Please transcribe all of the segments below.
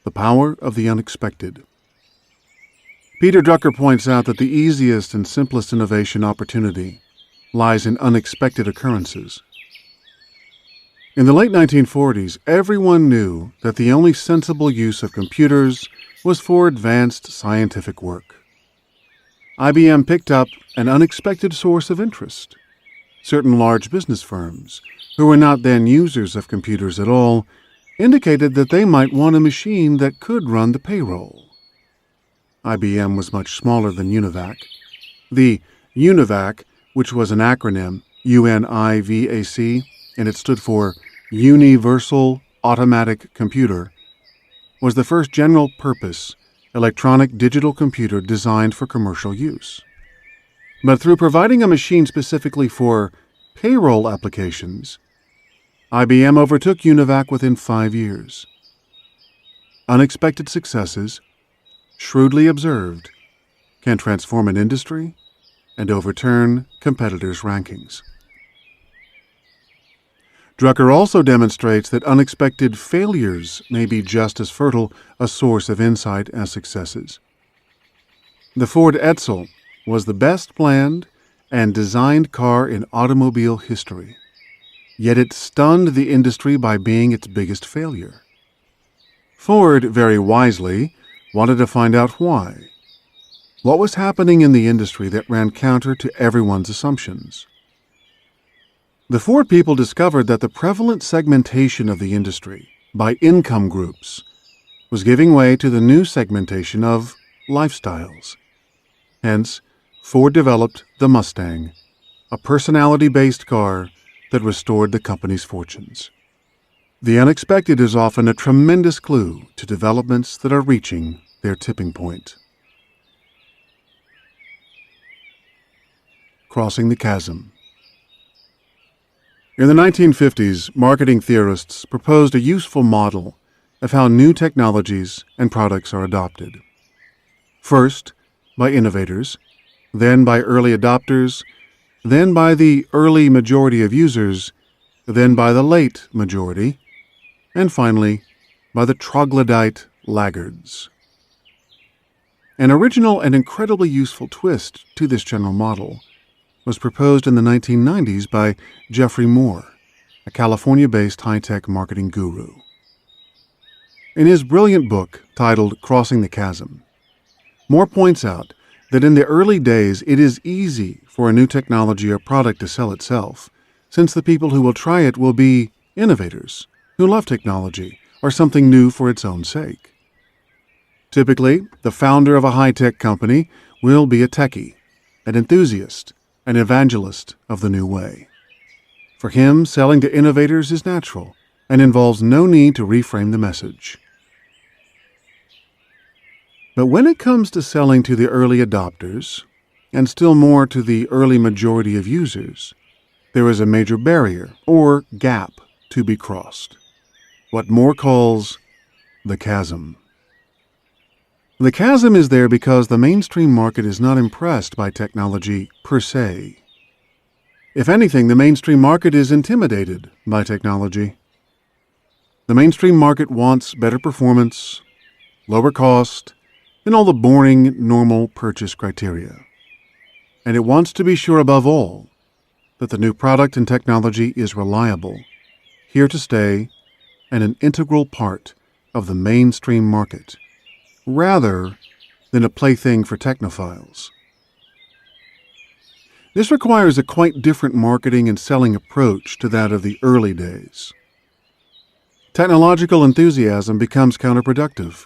The power of the unexpected. Peter Drucker points out that the easiest and simplest innovation opportunity lies in unexpected occurrences. In the late 1940s, everyone knew that the only sensible use of computers was for advanced scientific work. IBM picked up an unexpected source of interest. Certain large business firms, who were not then users of computers at all, indicated that they might want a machine that could run the payroll. IBM was much smaller than UNIVAC. The UNIVAC, which was an acronym, UNIVAC, and it stood for Universal Automatic Computer, was the first general-purpose electronic digital computer designed for commercial use. But through providing a machine specifically for payroll applications, IBM overtook UNIVAC within 5 years. Unexpected successes, shrewdly observed, can transform an industry and overturn competitors' rankings. Drucker also demonstrates that unexpected failures may be just as fertile a source of insight as successes. The Ford Edsel was the best planned and designed car in automobile history, yet it stunned the industry by being its biggest failure. Ford, very wisely, wanted to find out why. What was happening in the industry that ran counter to everyone's assumptions? The Ford people discovered that the prevalent segmentation of the industry by income groups was giving way to the new segmentation of lifestyles. Hence, Ford developed the Mustang, a personality-based car that restored the company's fortunes. The unexpected is often a tremendous clue to developments that are reaching their tipping point. Crossing the chasm. In the 1950s, marketing theorists proposed a useful model of how new technologies and products are adopted. First, by innovators, then by early adopters, then by the early majority of users, then by the late majority, and finally, by the troglodyte laggards. An original and incredibly useful twist to this general model was proposed in the 1990s by Jeffrey Moore, a California-based high-tech marketing guru. In his brilliant book titled Crossing the Chasm, Moore points out that in the early days it is easy for a new technology or product to sell itself, since the people who will try it will be innovators who love technology or something new for its own sake. Typically, the founder of a high-tech company will be a techie, an enthusiast, an evangelist of the new way. For him, selling to innovators is natural and involves no need to reframe the message. But when it comes to selling to the early adopters, and still more to the early majority of users, there is a major barrier, or gap, to be crossed. What Moore calls the chasm. The chasm is there because the mainstream market is not impressed by technology per se. If anything, the mainstream market is intimidated by technology. The mainstream market wants better performance, lower cost, and all the boring, normal purchase criteria. And it wants to be sure above all that the new product and technology is reliable, here to stay, and an integral part of the mainstream market, rather than a plaything for technophiles. This requires a quite different marketing and selling approach to that of the early days. Technological enthusiasm becomes counterproductive.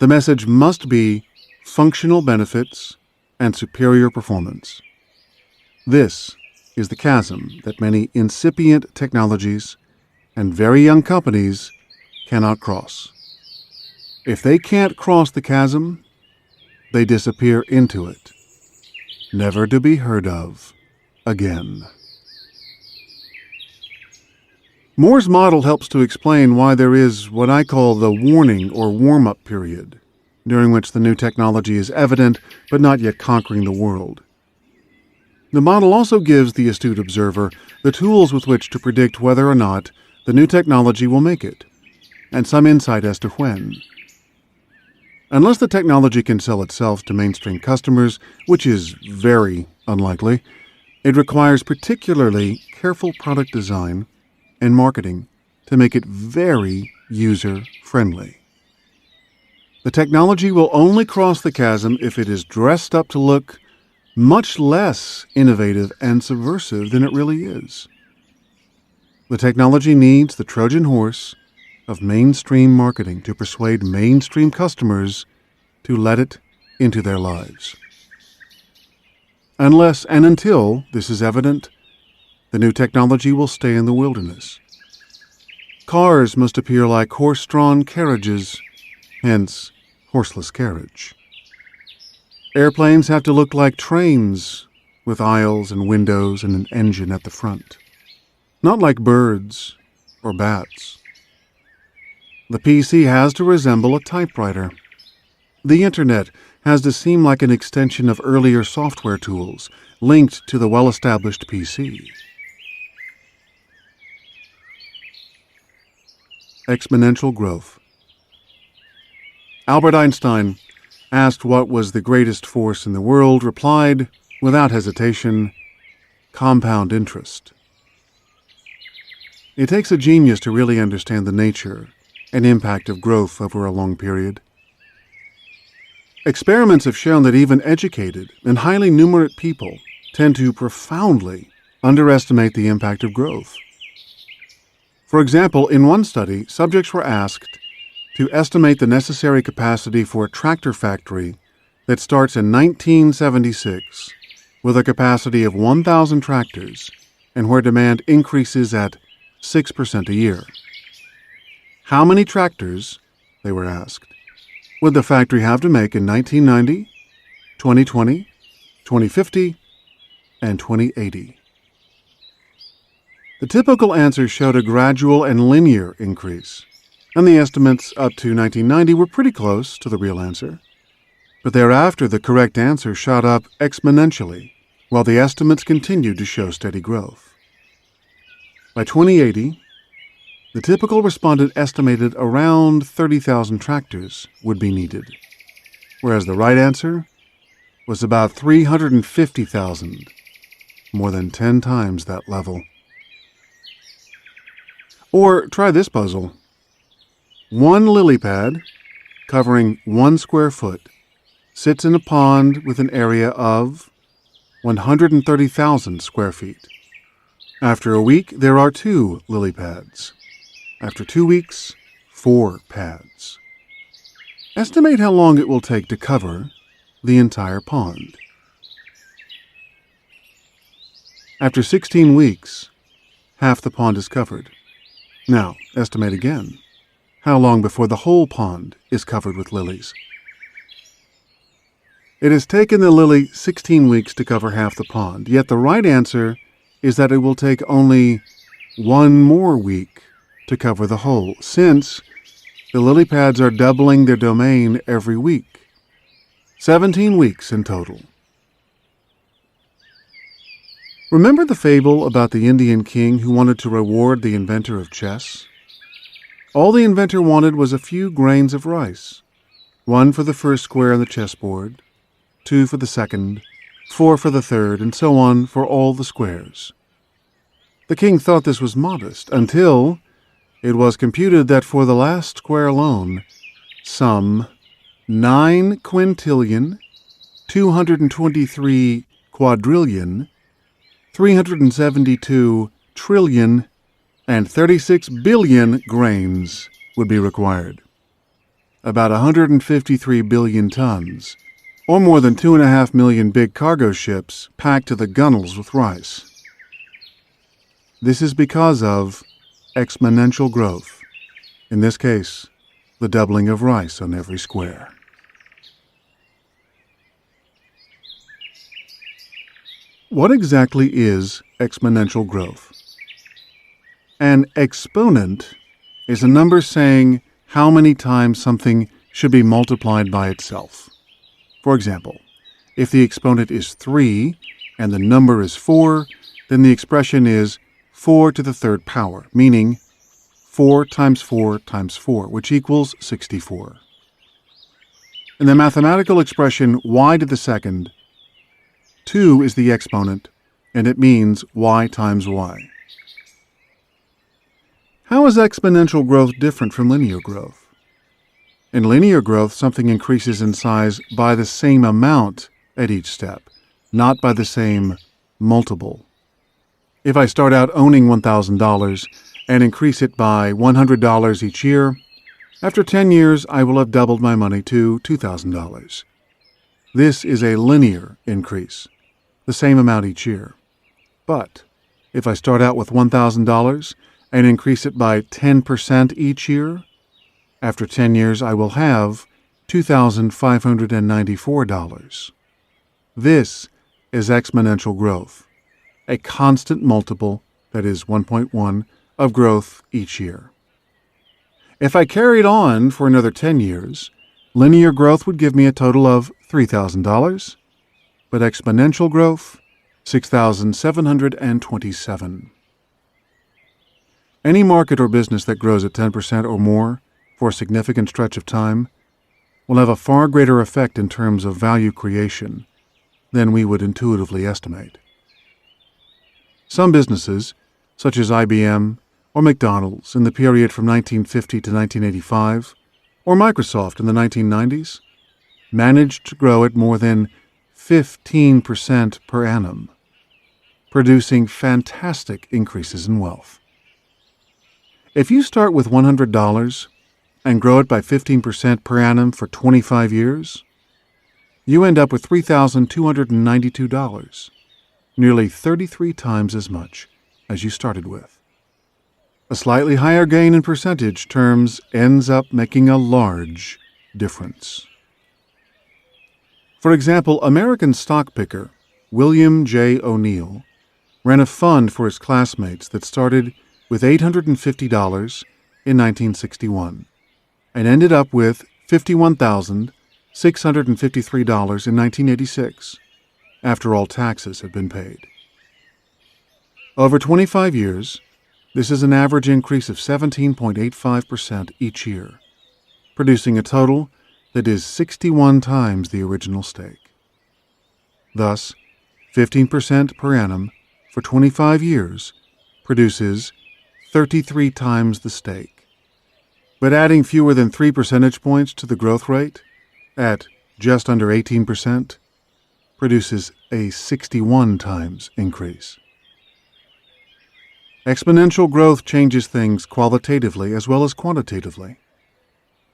The message must be functional benefits and superior performance. This is the chasm that many incipient technologies and very young companies cannot cross. If they can't cross the chasm, they disappear into it, never to be heard of again. Moore's model helps to explain why there is what I call the warning or warm-up period, during which the new technology is evident but not yet conquering the world. The model also gives the astute observer the tools with which to predict whether or not the new technology will make it, and some insight as to when. Unless the technology can sell itself to mainstream customers, which is very unlikely, it requires particularly careful product design and marketing to make it very user-friendly. The technology will only cross the chasm if it is dressed up to look much less innovative and subversive than it really is. The technology needs the Trojan horse of mainstream marketing to persuade mainstream customers to let it into their lives. Unless and until this is evident, the new technology will stay in the wilderness. Cars must appear like horse-drawn carriages, hence horseless carriage. Airplanes have to look like trains with aisles and windows and an engine at the front, not like birds or bats. The PC has to resemble a typewriter. The Internet has to seem like an extension of earlier software tools linked to the well-established PC. Exponential growth. Albert Einstein, asked what was the greatest force in the world, replied, without hesitation, compound interest. It takes a genius to really understand the nature and impact of growth over a long period. Experiments have shown that even educated and highly numerate people tend to profoundly underestimate the impact of growth. For example, in one study, subjects were asked to estimate the necessary capacity for a tractor factory that starts in 1976 with a capacity of 1,000 tractors and where demand increases at 6% a year. How many tractors, they were asked, would the factory have to make in 1990, 2020, 2050, and 2080? The typical answer showed a gradual and linear increase, and the estimates up to 1990 were pretty close to the real answer. But thereafter, the correct answer shot up exponentially, while the estimates continued to show steady growth. By 2080, the typical respondent estimated around 30,000 tractors would be needed, whereas the right answer was about 350,000, more than 10 times that level. Or try this puzzle. One lily pad, covering 1 square foot, sits in a pond with an area of 130,000 square feet. After a week, there are 2 lily pads. After 2 weeks, 4 pads. Estimate how long it will take to cover the entire pond. After 16 weeks, half the pond is covered. Now, estimate again. How long before the whole pond is covered with lilies? It has taken the lily 16 weeks to cover half the pond, yet the right answer is that it will take only 1 more week to cover the whole, since the lily pads are doubling their domain every week. 17 weeks in total. Remember the fable about the Indian king who wanted to reward the inventor of chess? All the inventor wanted was a few grains of rice, 1 for the first square on the chessboard, 2 for the second, 4 for the third, and so on for all the squares. The king thought this was modest until it was computed that for the last square alone, some 9 quintillion, 223 quadrillion, 372 trillion, and 36 billion grains would be required. About 153 billion tons, or more than 2.5 million big cargo ships packed to the gunnels with rice. This is because of exponential growth, in this case, the doubling of rice on every square. What exactly is exponential growth? An exponent is a number saying how many times something should be multiplied by itself. For example, if the exponent is 3 and the number is 4, then the expression is 4 to the 3rd power, meaning 4 times 4 times 4, which equals 64. In the mathematical expression y to the second, 2 is the exponent, and it means y times y. How is exponential growth different from linear growth? In linear growth, something increases in size by the same amount at each step, not by the same multiple. If I start out owning $1,000 and increase it by $100 each year, after 10 years I will have doubled my money to $2,000. This is a linear increase, the same amount each year. But if I start out with $1,000 and increase it by 10% each year, after 10 years I will have $2,594. This is exponential growth, a constant multiple, that is 1.1, of growth each year. If I carried on for another 10 years, linear growth would give me a total of $3,000, but exponential growth, $6,727. Any market or business that grows at 10% or more for a significant stretch of time will have a far greater effect in terms of value creation than we would intuitively estimate. Some businesses, such as IBM or McDonald's in the period from 1950 to 1985, or Microsoft in the 1990s, managed to grow at more than 15% per annum, producing fantastic increases in wealth. If you start with $100 and grow it by 15% per annum for 25 years, you end up with $3,292, nearly 33 times as much as you started with. A slightly higher gain in percentage terms ends up making a large difference. For example, American stock picker William J. O'Neill ran a fund for his classmates that started with $850 in 1961 and ended up with $51,653 in 1986, after all taxes had been paid. Over 25 years, this is an average increase of 17.85% each year, producing a total that is 61 times the original stake. Thus, 15% per annum for 25 years produces 33 times the stake. But adding fewer than 3 percentage points to the growth rate, at just under 18%, produces a 61 times increase. Exponential growth changes things qualitatively as well as quantitatively.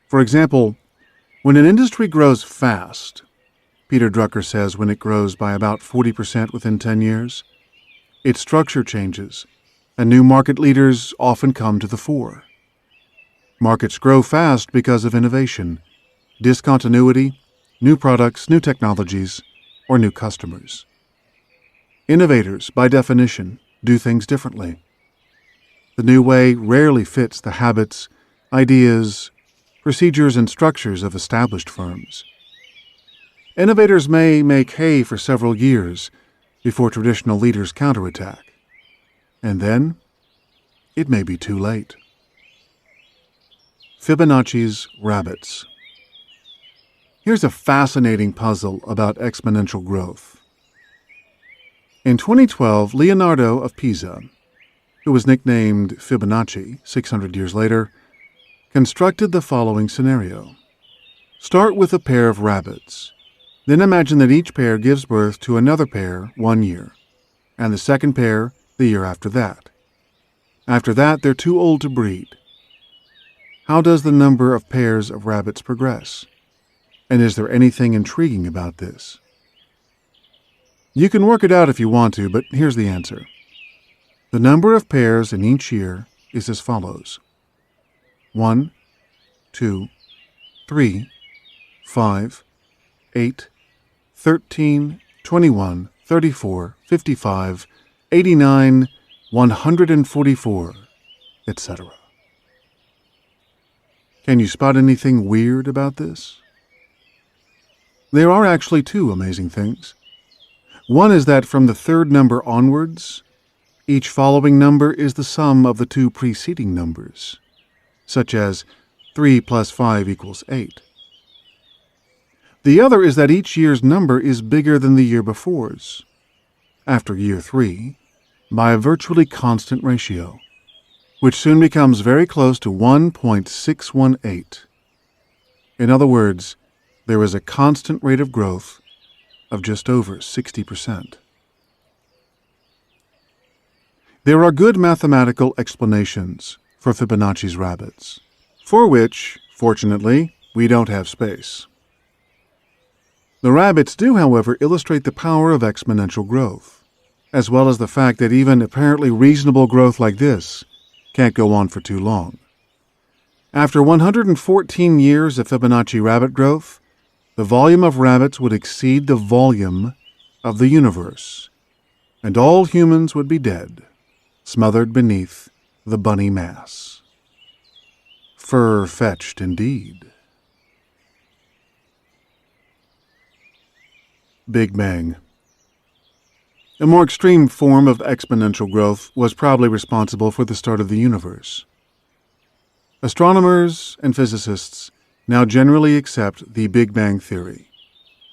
For example, when an industry grows fast, Peter Drucker says when it grows by about 40% within 10 years, its structure changes, and new market leaders often come to the fore. Markets grow fast because of innovation, discontinuity, new products, new technologies, or new customers. Innovators, by definition, do things differently. The new way rarely fits the habits, ideas, procedures, and structures of established firms. Innovators may make hay for several years before traditional leaders counterattack, and then it may be too late. Fibonacci's rabbits. Here's a fascinating puzzle about exponential growth. In 2012, Leonardo of Pisa, who was nicknamed Fibonacci 600 years later, constructed the following scenario. Start with a pair of rabbits. Then imagine that each pair gives birth to another pair 1 year, and the second pair the year after that. After that, they're too old to breed. How does the number of pairs of rabbits progress? And is there anything intriguing about this? You can work it out if you want to, but here's the answer. The number of pairs in each year is as follows: 1, 2, 3, 5, 8, 13, 21, 34, 55, 89, 144, etc. Can you spot anything weird about this? There are actually two amazing things. One is that from the third number onwards, each following number is the sum of the two preceding numbers, such as 3 plus 5 equals 8. The other is that each year's number is bigger than the year before's, after year 3, by a virtually constant ratio, which soon becomes very close to 1.618. In other words, there is a constant rate of growth of just over 60%. There are good mathematical explanations for Fibonacci's rabbits, for which, fortunately, we don't have space. The rabbits do, however, illustrate the power of exponential growth, as well as the fact that even apparently reasonable growth like this can't go on for too long. After 114 years of Fibonacci rabbit growth, the volume of rabbits would exceed the volume of the universe, and all humans would be dead, smothered beneath the bunny mass. Fur-fetched indeed. Big Bang. A more extreme form of exponential growth was probably responsible for the start of the universe. Astronomers and physicists now generally accept the Big Bang theory,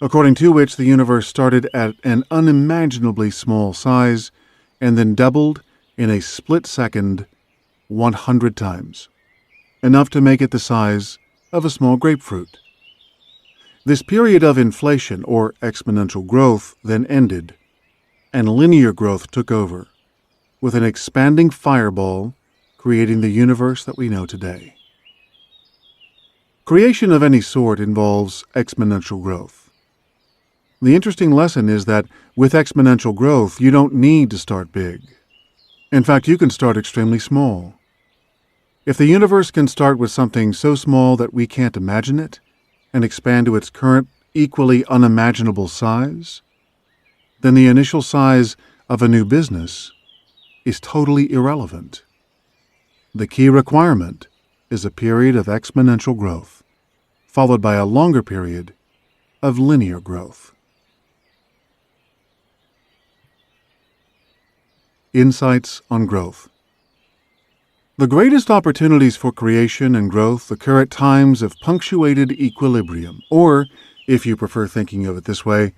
according to which the universe started at an unimaginably small size and then doubled in a split second 100 times, enough to make it the size of a small grapefruit. This period of inflation, or exponential growth, then ended, and linear growth took over, with an expanding fireball creating the universe that we know today. Creation of any sort involves exponential growth. The interesting lesson is that with exponential growth, you don't need to start big. In fact, you can start extremely small. If the universe can start with something so small that we can't imagine it, and expand to its current, equally unimaginable size, then the initial size of a new business is totally irrelevant. The key requirement is a period of exponential growth, followed by a longer period of linear growth. Insights on growth. The greatest opportunities for creation and growth occur at times of punctuated equilibrium, or, if you prefer thinking of it this way,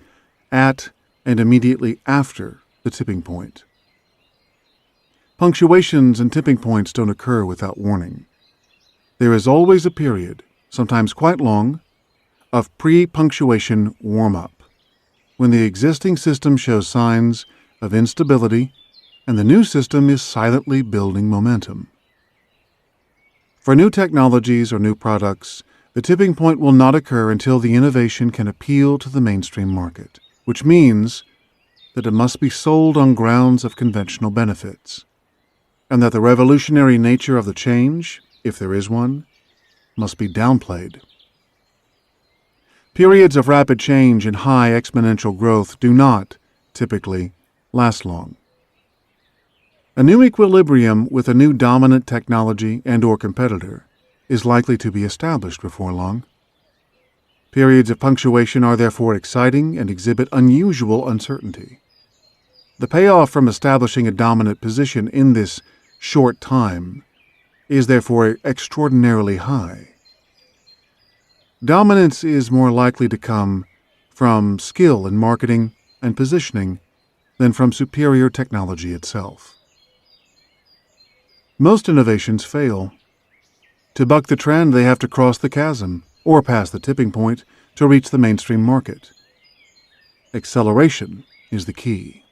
at and immediately after the tipping point. Punctuations and tipping points don't occur without warning. There is always a period, sometimes quite long, of pre-punctuation warm-up, when the existing system shows signs of instability and the new system is silently building momentum. For new technologies or new products, the tipping point will not occur until the innovation can appeal to the mainstream market, which means that it must be sold on grounds of conventional benefits, and that the revolutionary nature of the change, if there is one, must be downplayed. Periods of rapid change and high exponential growth do not, typically, last long. A new equilibrium with a new dominant technology and/or competitor is likely to be established before long. Periods of punctuation are therefore exciting and exhibit unusual uncertainty. The payoff from establishing a dominant position in this short time is therefore extraordinarily high. Dominance is more likely to come from skill in marketing and positioning than from superior technology itself. Most innovations fail. To buck the trend, they have to cross the chasm or pass the tipping point to reach the mainstream market. Acceleration is the key.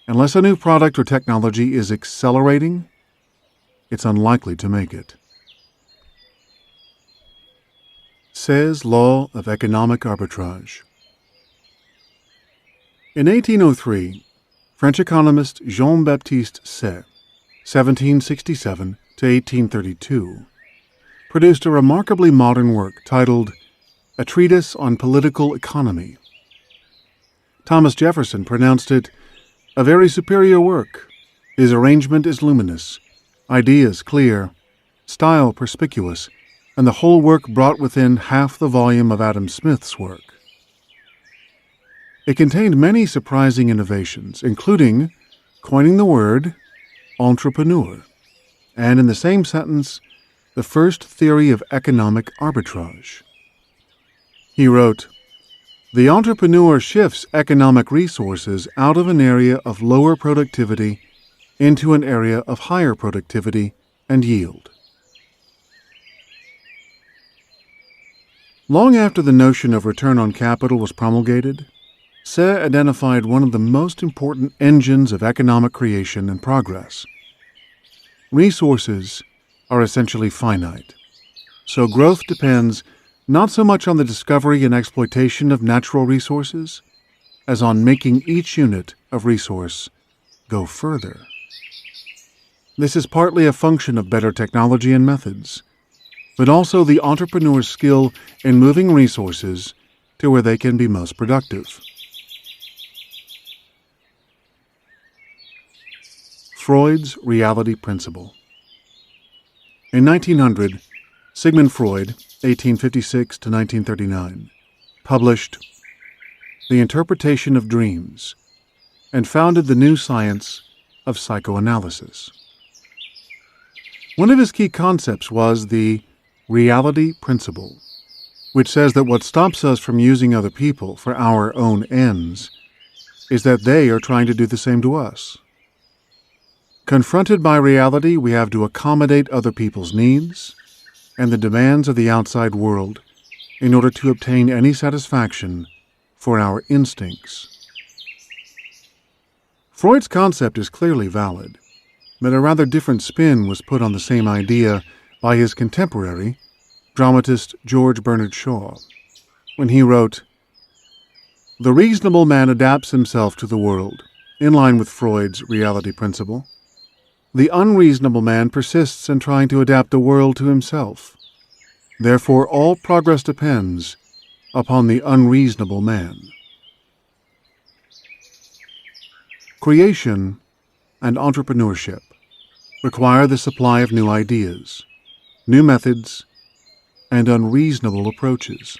Unless a new product or technology is accelerating, it's unlikely to make it. Say's Law of Economic Arbitrage. In 1803, French economist Jean-Baptiste Say, 1767 to 1832, produced a remarkably modern work titled A Treatise on Political Economy. Thomas Jefferson pronounced it a very superior work. His arrangement is luminous, ideas clear, style perspicuous, and the whole work brought within half the volume of Adam Smith's work. It contained many surprising innovations, including coining the word entrepreneur, and in the same sentence, the first theory of economic arbitrage. He wrote, "The entrepreneur shifts economic resources out of an area of lower productivity into an area of higher productivity and yield." Long after the notion of return on capital was promulgated, Say identified one of the most important engines of economic creation and progress. Resources are essentially finite, so growth depends not so much on the discovery and exploitation of natural resources as on making each unit of resource go further. This is partly a function of better technology and methods, but also the entrepreneur's skill in moving resources to where they can be most productive. Freud's reality principle. In 1900, Sigmund Freud, 1856 to 1939, published The Interpretation of Dreams and founded the new science of psychoanalysis. One of his key concepts was the reality principle, which says that what stops us from using other people for our own ends is that they are trying to do the same to us. Confronted by reality, we have to accommodate other people's needs and the demands of the outside world in order to obtain any satisfaction for our instincts. Freud's concept is clearly valid, but a rather different spin was put on the same idea by his contemporary, dramatist George Bernard Shaw, when he wrote, "The reasonable man adapts himself to the world, in line with Freud's reality principle. The unreasonable man persists in trying to adapt the world to himself. Therefore, all progress depends upon the unreasonable man." Creation and entrepreneurship require the supply of new ideas, new methods, and unreasonable approaches.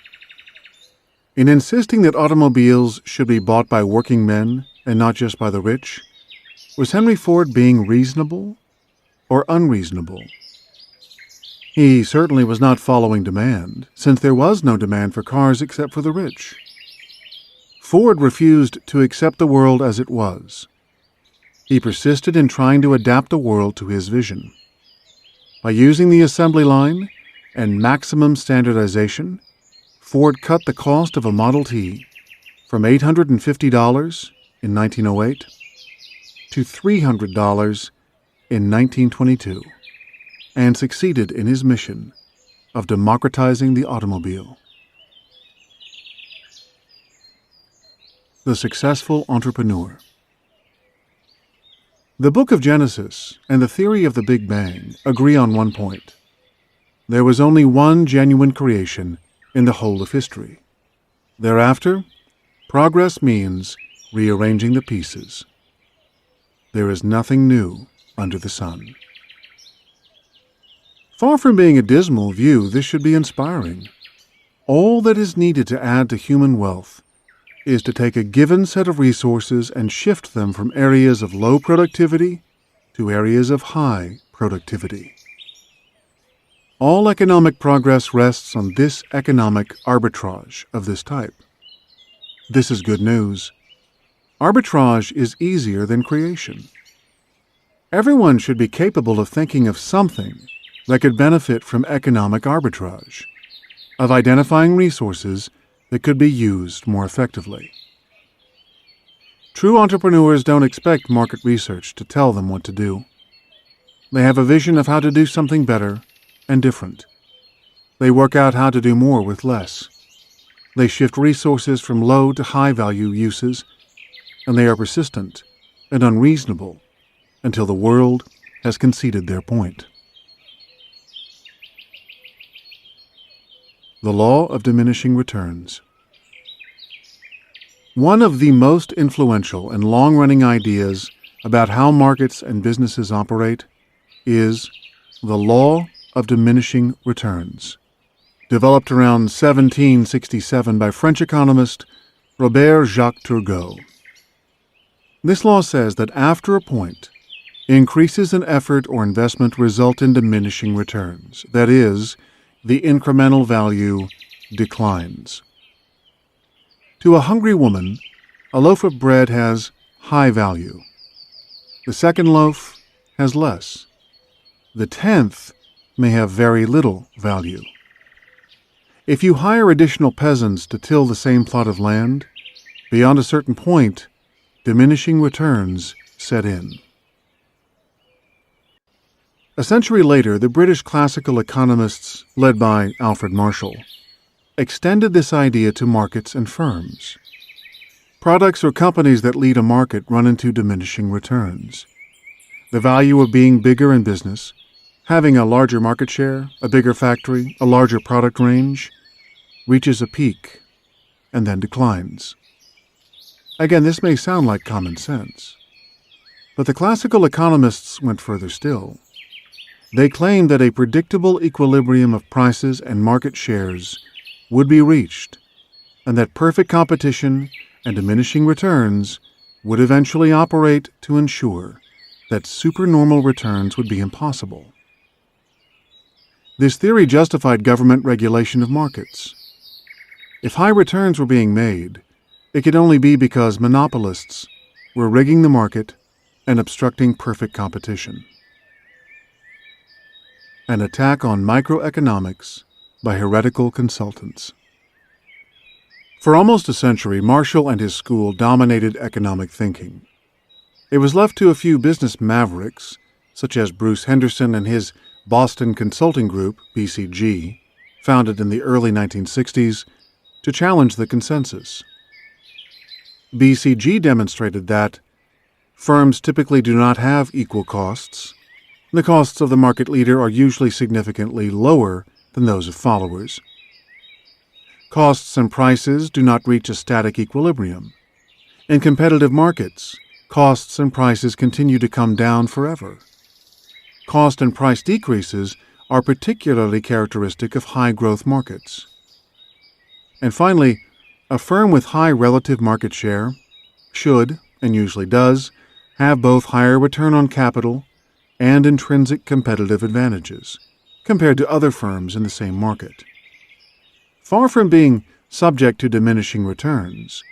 In insisting that automobiles should be bought by working men and not just by the rich, was Henry Ford being reasonable or unreasonable? He certainly was not following demand, since there was no demand for cars except for the rich. Ford refused to accept the world as it was. He persisted in trying to adapt the world to his vision. By using the assembly line and maximum standardization, Ford cut the cost of a Model T from $850 in 1908 to $300 in 1922, and succeeded in his mission of democratizing the automobile. The Successful Entrepreneur. The Book of Genesis and the theory of the Big Bang agree on one point. There was only one genuine creation in the whole of history. Thereafter, progress means rearranging the pieces. There is nothing new under the sun. Far from being a dismal view, this should be inspiring. All that is needed to add to human wealth is to take a given set of resources and shift them from areas of low productivity to areas of high productivity. All economic progress rests on this economic arbitrage of this type. This is good news. Arbitrage is easier than creation. Everyone should be capable of thinking of something that could benefit from economic arbitrage, of identifying resources that could be used more effectively. True entrepreneurs don't expect market research to tell them what to do. They have a vision of how to do something better and different. They work out how to do more with less. They shift resources from low to high value uses, and they are persistent and unreasonable until the world has conceded their point. The Law of Diminishing Returns. One of the most influential and long-running ideas about how markets and businesses operate is the Law of Diminishing Returns, developed around 1767 by French economist Robert Jacques Turgot. This law says that after a point, increases in effort or investment result in diminishing returns. That is, the incremental value declines. To a hungry woman, a loaf of bread has high value. The second loaf has less. The 10th may have very little value. If you hire additional peasants to till the same plot of land, beyond a certain point, diminishing returns set in. A century later, the British classical economists, led by Alfred Marshall, extended this idea to markets and firms. Products or companies that lead a market run into diminishing returns. The value of being bigger in business, having a larger market share, a bigger factory, a larger product range, reaches a peak and then declines. Again, this may sound like common sense, but the classical economists went further still. They claimed that a predictable equilibrium of prices and market shares would be reached, and that perfect competition and diminishing returns would eventually operate to ensure that supernormal returns would be impossible. This theory justified government regulation of markets. If high returns were being made, it could only be because monopolists were rigging the market and obstructing perfect competition. An attack on microeconomics by heretical consultants. For almost a century, Marshall and his school dominated economic thinking. It was left to a few business mavericks, such as Bruce Henderson and his Boston Consulting Group, BCG, founded in the early 1960s, to challenge the consensus. BCG demonstrated that firms typically do not have equal costs. The costs of the market leader are usually significantly lower than those of followers. Costs and prices do not reach a static equilibrium. In competitive markets, costs and prices continue to come down forever. Cost and price decreases are particularly characteristic of high-growth markets. And finally, a firm with high relative market share should, and usually does, have both higher return on capital and intrinsic competitive advantages compared to other firms in the same market. Far from being subject to diminishing returns,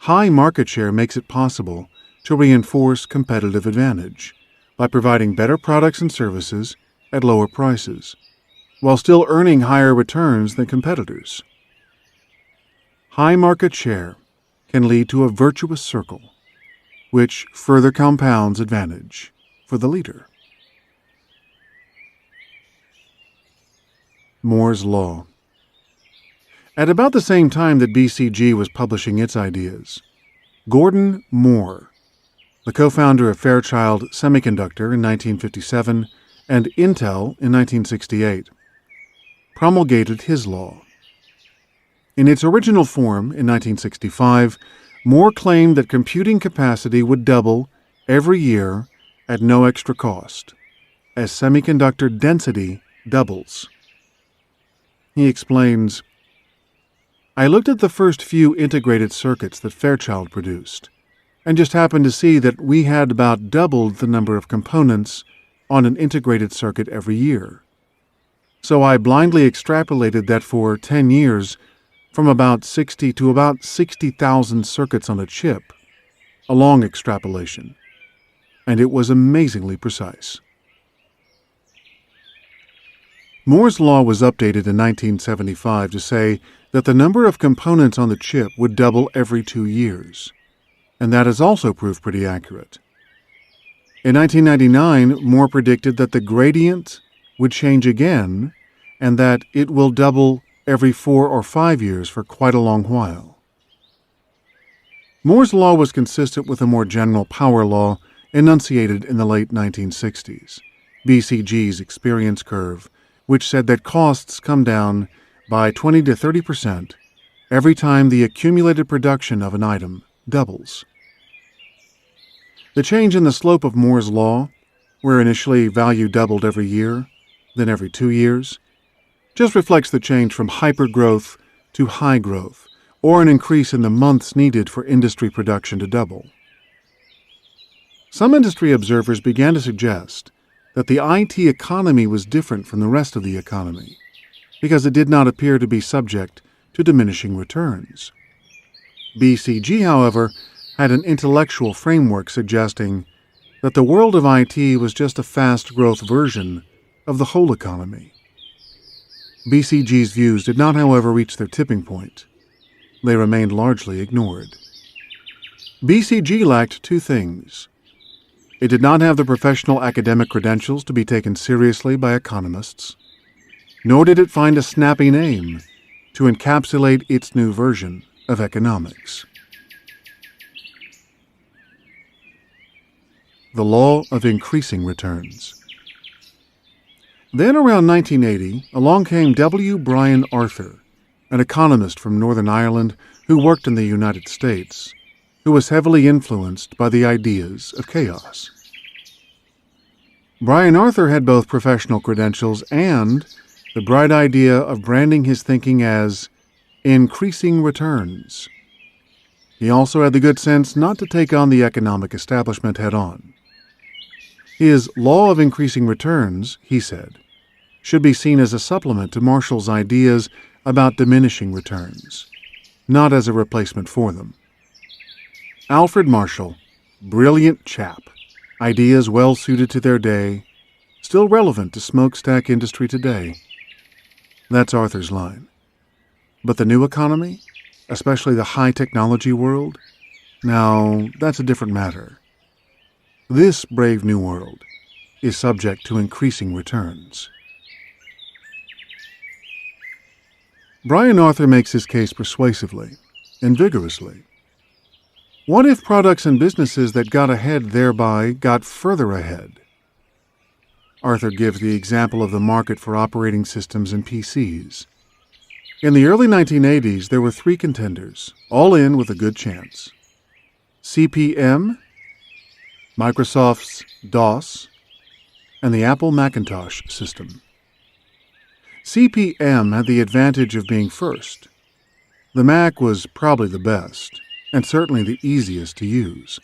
high market share makes it possible to reinforce competitive advantage by providing better products and services at lower prices, while still earning higher returns than competitors. High market share can lead to a virtuous circle, which further compounds advantage for the leader. Moore's Law. At about the same time that BCG was publishing its ideas, Gordon Moore, the co-founder of Fairchild Semiconductor in 1957 and Intel in 1968, promulgated his law. In its original form, in 1965, Moore claimed that computing capacity would double every year at no extra cost, as semiconductor density doubles. He explains, "I looked at the first few integrated circuits that Fairchild produced, and just happened to see that we had about doubled the number of components on an integrated circuit every year. So I blindly extrapolated that for 10 years, from about 60 to about 60,000 circuits on a chip, a long extrapolation, and it was amazingly precise." Moore's law was updated in 1975 to say that the number of components on the chip would double every 2 years, and that has also proved pretty accurate. In 1999, Moore predicted that the gradient would change again and that it will double every 4 or 5 years for quite a long while. Moore's law was consistent with a more general power law enunciated in the late 1960s, BCG's experience curve, which said that costs come down by 20 to 30% every time the accumulated production of an item doubles. The change in the slope of Moore's law, where initially value doubled every year, then every 2 years, just reflects the change from hypergrowth to high growth, or an increase in the months needed for industry production to double. Some industry observers began to suggest that the IT economy was different from the rest of the economy, because it did not appear to be subject to diminishing returns. BCG, however, had an intellectual framework suggesting that the world of IT was just a fast-growth version of the whole economy. BCG's views did not, however, reach their tipping point. They remained largely ignored. BCG lacked two things. It did not have the professional academic credentials to be taken seriously by economists, nor did it find a snappy name to encapsulate its new version of economics. The law of increasing returns. Then around 1980, along came W. Brian Arthur, an economist from Northern Ireland who worked in the United States, who was heavily influenced by the ideas of chaos. Brian Arthur had both professional credentials and the bright idea of branding his thinking as increasing returns. He also had the good sense not to take on the economic establishment head-on. His law of increasing returns, he said, should be seen as a supplement to Marshall's ideas about diminishing returns, not as a replacement for them. Alfred Marshall, brilliant chap, ideas well suited to their day, still relevant to smokestack industry today. That's Arthur's line. But the new economy, especially the high-technology world, now that's a different matter. This brave new world is subject to increasing returns. Brian Arthur makes his case persuasively and vigorously. What if products and businesses that got ahead thereby got further ahead? Arthur gives the example of the market for operating systems and PCs. In the early 1980s, there were three contenders, all in with a good chance. CP/M, Microsoft's DOS, and the Apple Macintosh system. CP/M had the advantage of being first. The Mac was probably the best, and certainly the easiest to use.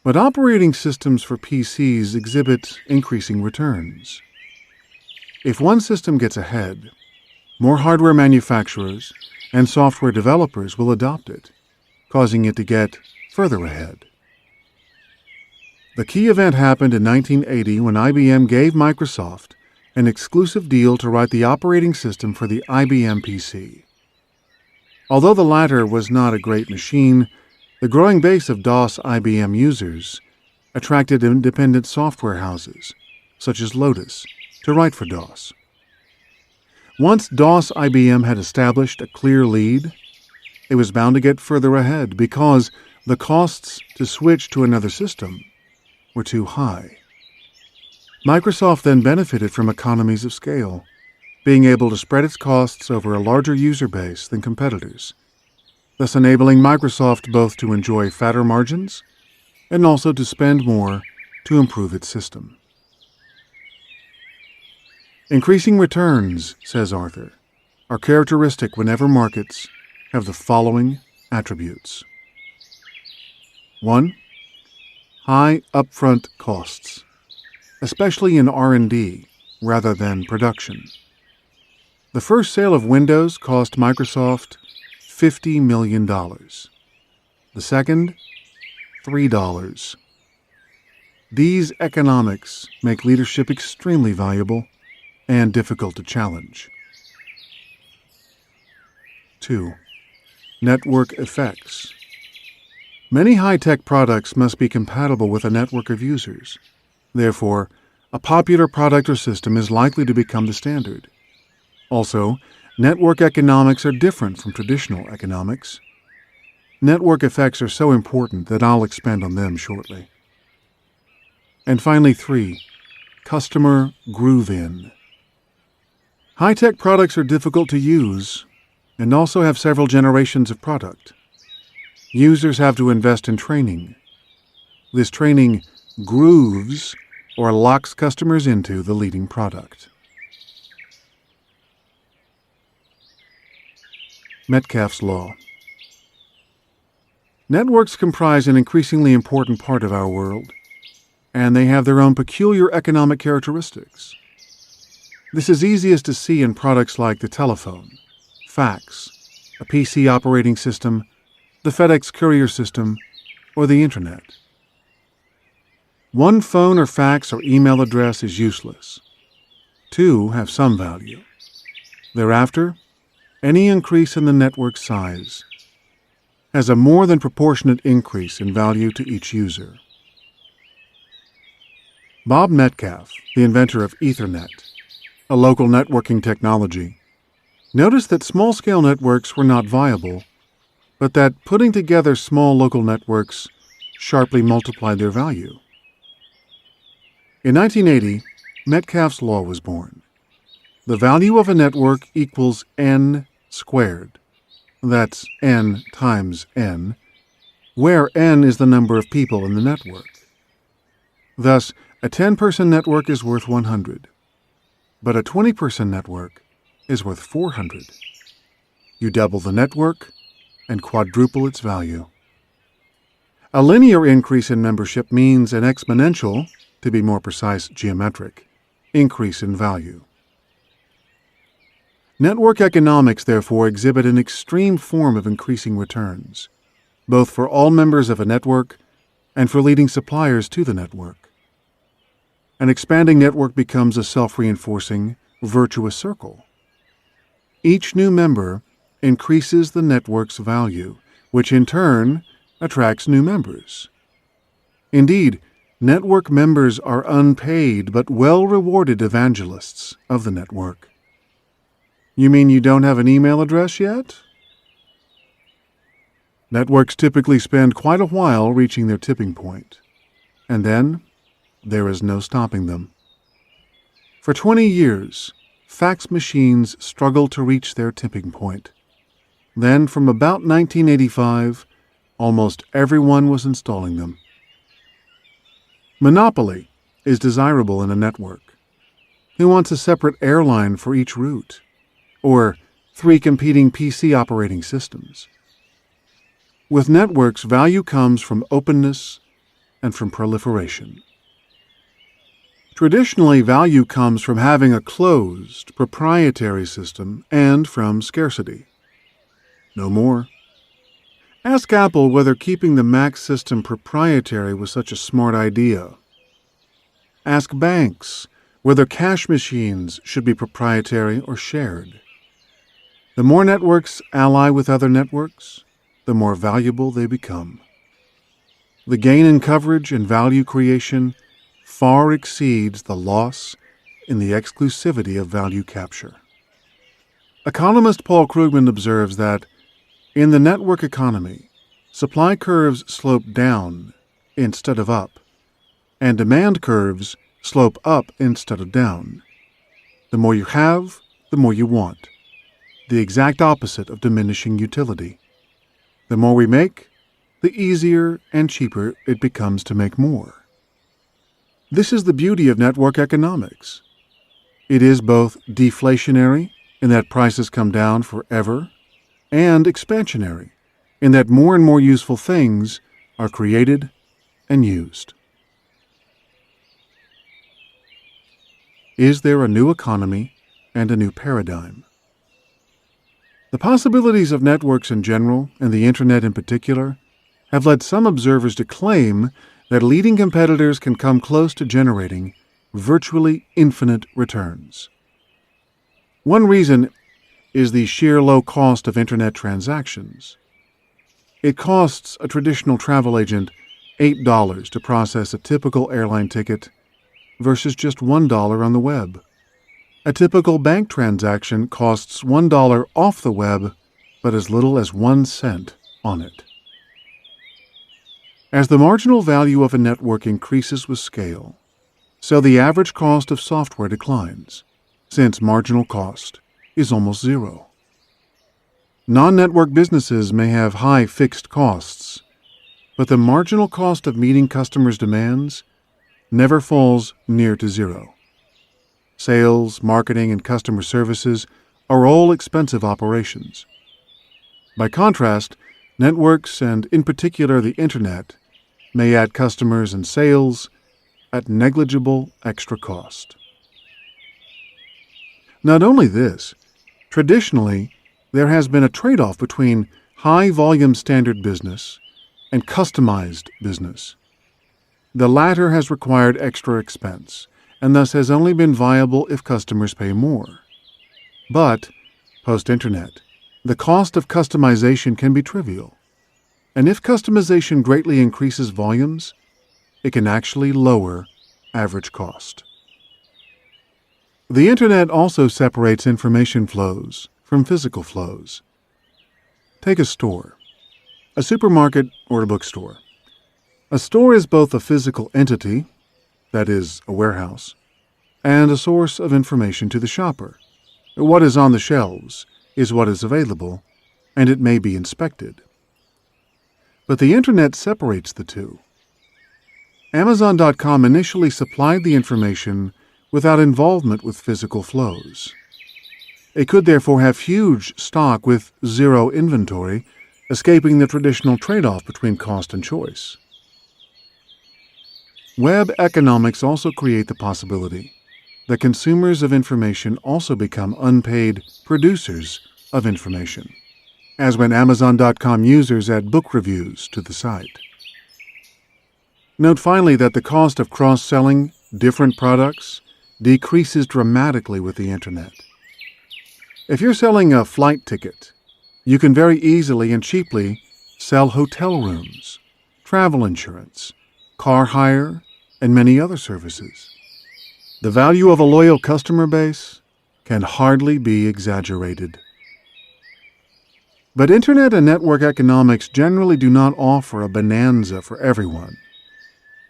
But operating systems for PCs exhibit increasing returns. If one system gets ahead, more hardware manufacturers and software developers will adopt it, causing it to get further ahead. The key event happened in 1980 when IBM gave Microsoft an exclusive deal to write the operating system for the IBM PC. Although the latter was not a great machine, the growing base of DOS IBM users attracted independent software houses, such as Lotus, to write for DOS. Once DOS IBM had established a clear lead, it was bound to get further ahead because the costs to switch to another system were too high. Microsoft then benefited from economies of scale, being able to spread its costs over a larger user base than competitors, thus enabling Microsoft both to enjoy fatter margins and also to spend more to improve its system. Increasing returns, says Arthur, are characteristic whenever markets have the following attributes. 1. High upfront costs, especially in R&D rather than production. The first sale of Windows cost Microsoft $50 million. The second, $3. These economics make leadership extremely valuable and difficult to challenge. 2. Network effects. Many high-tech products must be compatible with a network of users. Therefore, a popular product or system is likely to become the standard. Also, network economics are different from traditional economics. Network effects are so important that I'll expand on them shortly. And finally, 3. Customer groove-in. High-tech products are difficult to use and also have several generations of product. Users have to invest in training. This training grooves or locks customers into the leading product. Metcalfe's Law. Networks comprise an increasingly important part of our world, and they have their own peculiar economic characteristics. This is easiest to see in products like the telephone, fax, a PC operating system, the FedEx courier system, or the Internet. One phone or fax or email address is useless. Two have some value. Thereafter, any increase in the network size has a more than proportionate increase in value to each user. Bob Metcalfe, the inventor of Ethernet, a local networking technology, noticed that small-scale networks were not viable, but that putting together small local networks sharply multiplied their value. In 1980, Metcalfe's law was born. The value of a network equals n squared. That's n times n, where n is the number of people in the network. Thus, a 10-person network is worth 100, but a 20-person network is worth 400. You double the network and quadruple its value. A linear increase in membership means an exponential, to be more precise, geometric, increase in value. Network economics, therefore, exhibit an extreme form of increasing returns, both for all members of a network and for leading suppliers to the network. An expanding network becomes a self-reinforcing, virtuous circle. Each new member increases the network's value, which in turn attracts new members. Indeed, network members are unpaid but well-rewarded evangelists of the network. You mean you don't have an email address yet? Networks typically spend quite a while reaching their tipping point, and then there is no stopping them. For 20 years, fax machines struggled to reach their tipping point. Then, from about 1985, almost everyone was installing them. Monopoly is desirable in a network. Who wants a separate airline for each route? Or 3 competing PC operating systems? With networks, value comes from openness and from proliferation. Traditionally, value comes from having a closed, proprietary system and from scarcity. No more. Ask Apple whether keeping the Mac system proprietary was such a smart idea. Ask banks whether cash machines should be proprietary or shared. The more networks ally with other networks, the more valuable they become. The gain in coverage and value creation far exceeds the loss in the exclusivity of value capture. Economist Paul Krugman observes that in the network economy, supply curves slope down instead of up, and demand curves slope up instead of down. The more you have, the more you want. The exact opposite of diminishing utility. The more we make, the easier and cheaper it becomes to make more. This is the beauty of network economics. It is both deflationary, in that prices come down forever, and expansionary, in that more and more useful things are created and used. Is there a new economy and a new paradigm? The possibilities of networks in general, and the Internet in particular, have led some observers to claim that leading competitors can come close to generating virtually infinite returns. One reason is the sheer low cost of Internet transactions. It costs a traditional travel agent $8 to process a typical airline ticket versus just $1 on the web. A typical bank transaction costs $1 off the web, but as little as 1 cent on it. As the marginal value of a network increases with scale, so the average cost of software declines, since marginal cost is almost zero. Non-network businesses may have high fixed costs, but the marginal cost of meeting customers' demands never falls near to zero. Sales, marketing, and customer services are all expensive operations. By contrast, networks, and in particular the Internet, may add customers and sales at negligible extra cost. Not only this, traditionally, there has been a trade-off between high-volume standard business and customized business. The latter has required extra expense, and thus has only been viable if customers pay more. But, post-internet, the cost of customization can be trivial. And if customization greatly increases volumes, it can actually lower average cost. The Internet also separates information flows from physical flows. Take a store, a supermarket, or a bookstore. A store is both a physical entity, that is, a warehouse, and a source of information to the shopper. What is on the shelves is what is available, and it may be inspected. But the Internet separates the two. Amazon.com initially supplied the information without involvement with physical flows. It could therefore have huge stock with zero inventory, escaping the traditional trade-off between cost and choice. Web economics also create the possibility that consumers of information also become unpaid producers of information, as when Amazon.com users add book reviews to the site. Note finally that the cost of cross-selling different products decreases dramatically with the Internet. If you're selling a flight ticket, you can very easily and cheaply sell hotel rooms, travel insurance, car hire, and many other services. The value of a loyal customer base can hardly be exaggerated. But Internet and network economics generally do not offer a bonanza for everyone.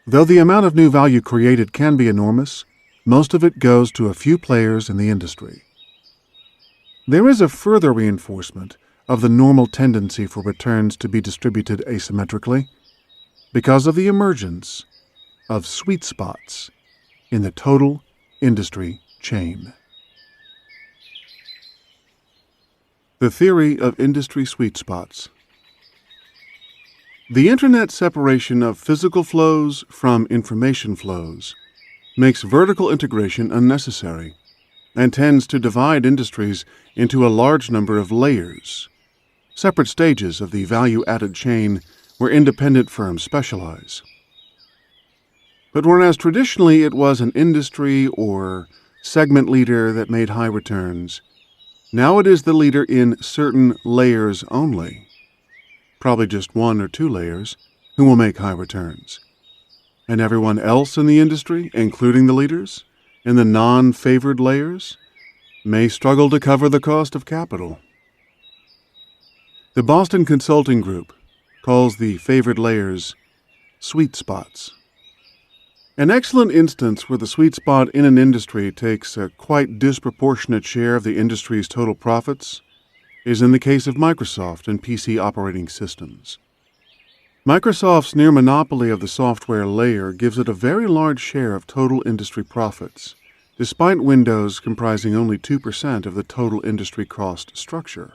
Though the amount of new value created can be enormous, most of it goes to a few players in the industry. There is a further reinforcement of the normal tendency for returns to be distributed asymmetrically because of the emergence of sweet spots in the total industry chain. The theory of industry sweet spots. The Internet separation of physical flows from information flows makes vertical integration unnecessary and tends to divide industries into a large number of layers, separate stages of the value-added chain where independent firms specialize. But whereas traditionally it was an industry or segment leader that made high returns, now it is the leader in certain layers only, probably just one or two layers, who will make high returns. And everyone else in the industry, including the leaders, in the non-favored layers, may struggle to cover the cost of capital. The Boston Consulting Group calls the favored layers sweet spots. An excellent instance where the sweet spot in an industry takes a quite disproportionate share of the industry's total profits is in the case of Microsoft and PC operating systems. Microsoft's near monopoly of the software layer gives it a very large share of total industry profits, despite Windows comprising only 2% of the total industry cost structure.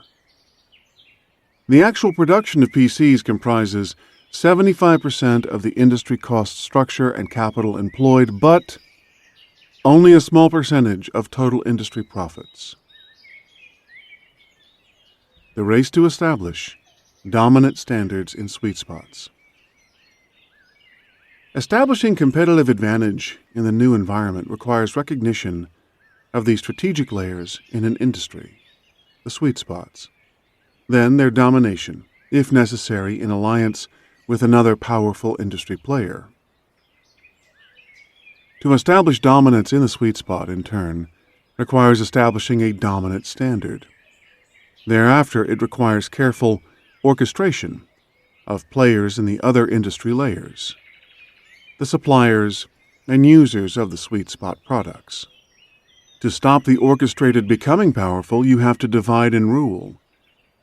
The actual production of PCs comprises 75% of the industry cost structure and capital employed, but only a small percentage of total industry profits. The race to establish dominant standards in sweet spots. Establishing competitive advantage in the new environment requires recognition of the strategic layers in an industry, the sweet spots, then their domination, if necessary, in alliance with another powerful industry player. To establish dominance in the sweet spot, in turn, requires establishing a dominant standard. Thereafter, it requires careful orchestration of players in the other industry layers, the suppliers and users of the sweet spot products. To stop the orchestrated becoming powerful, you have to divide and rule,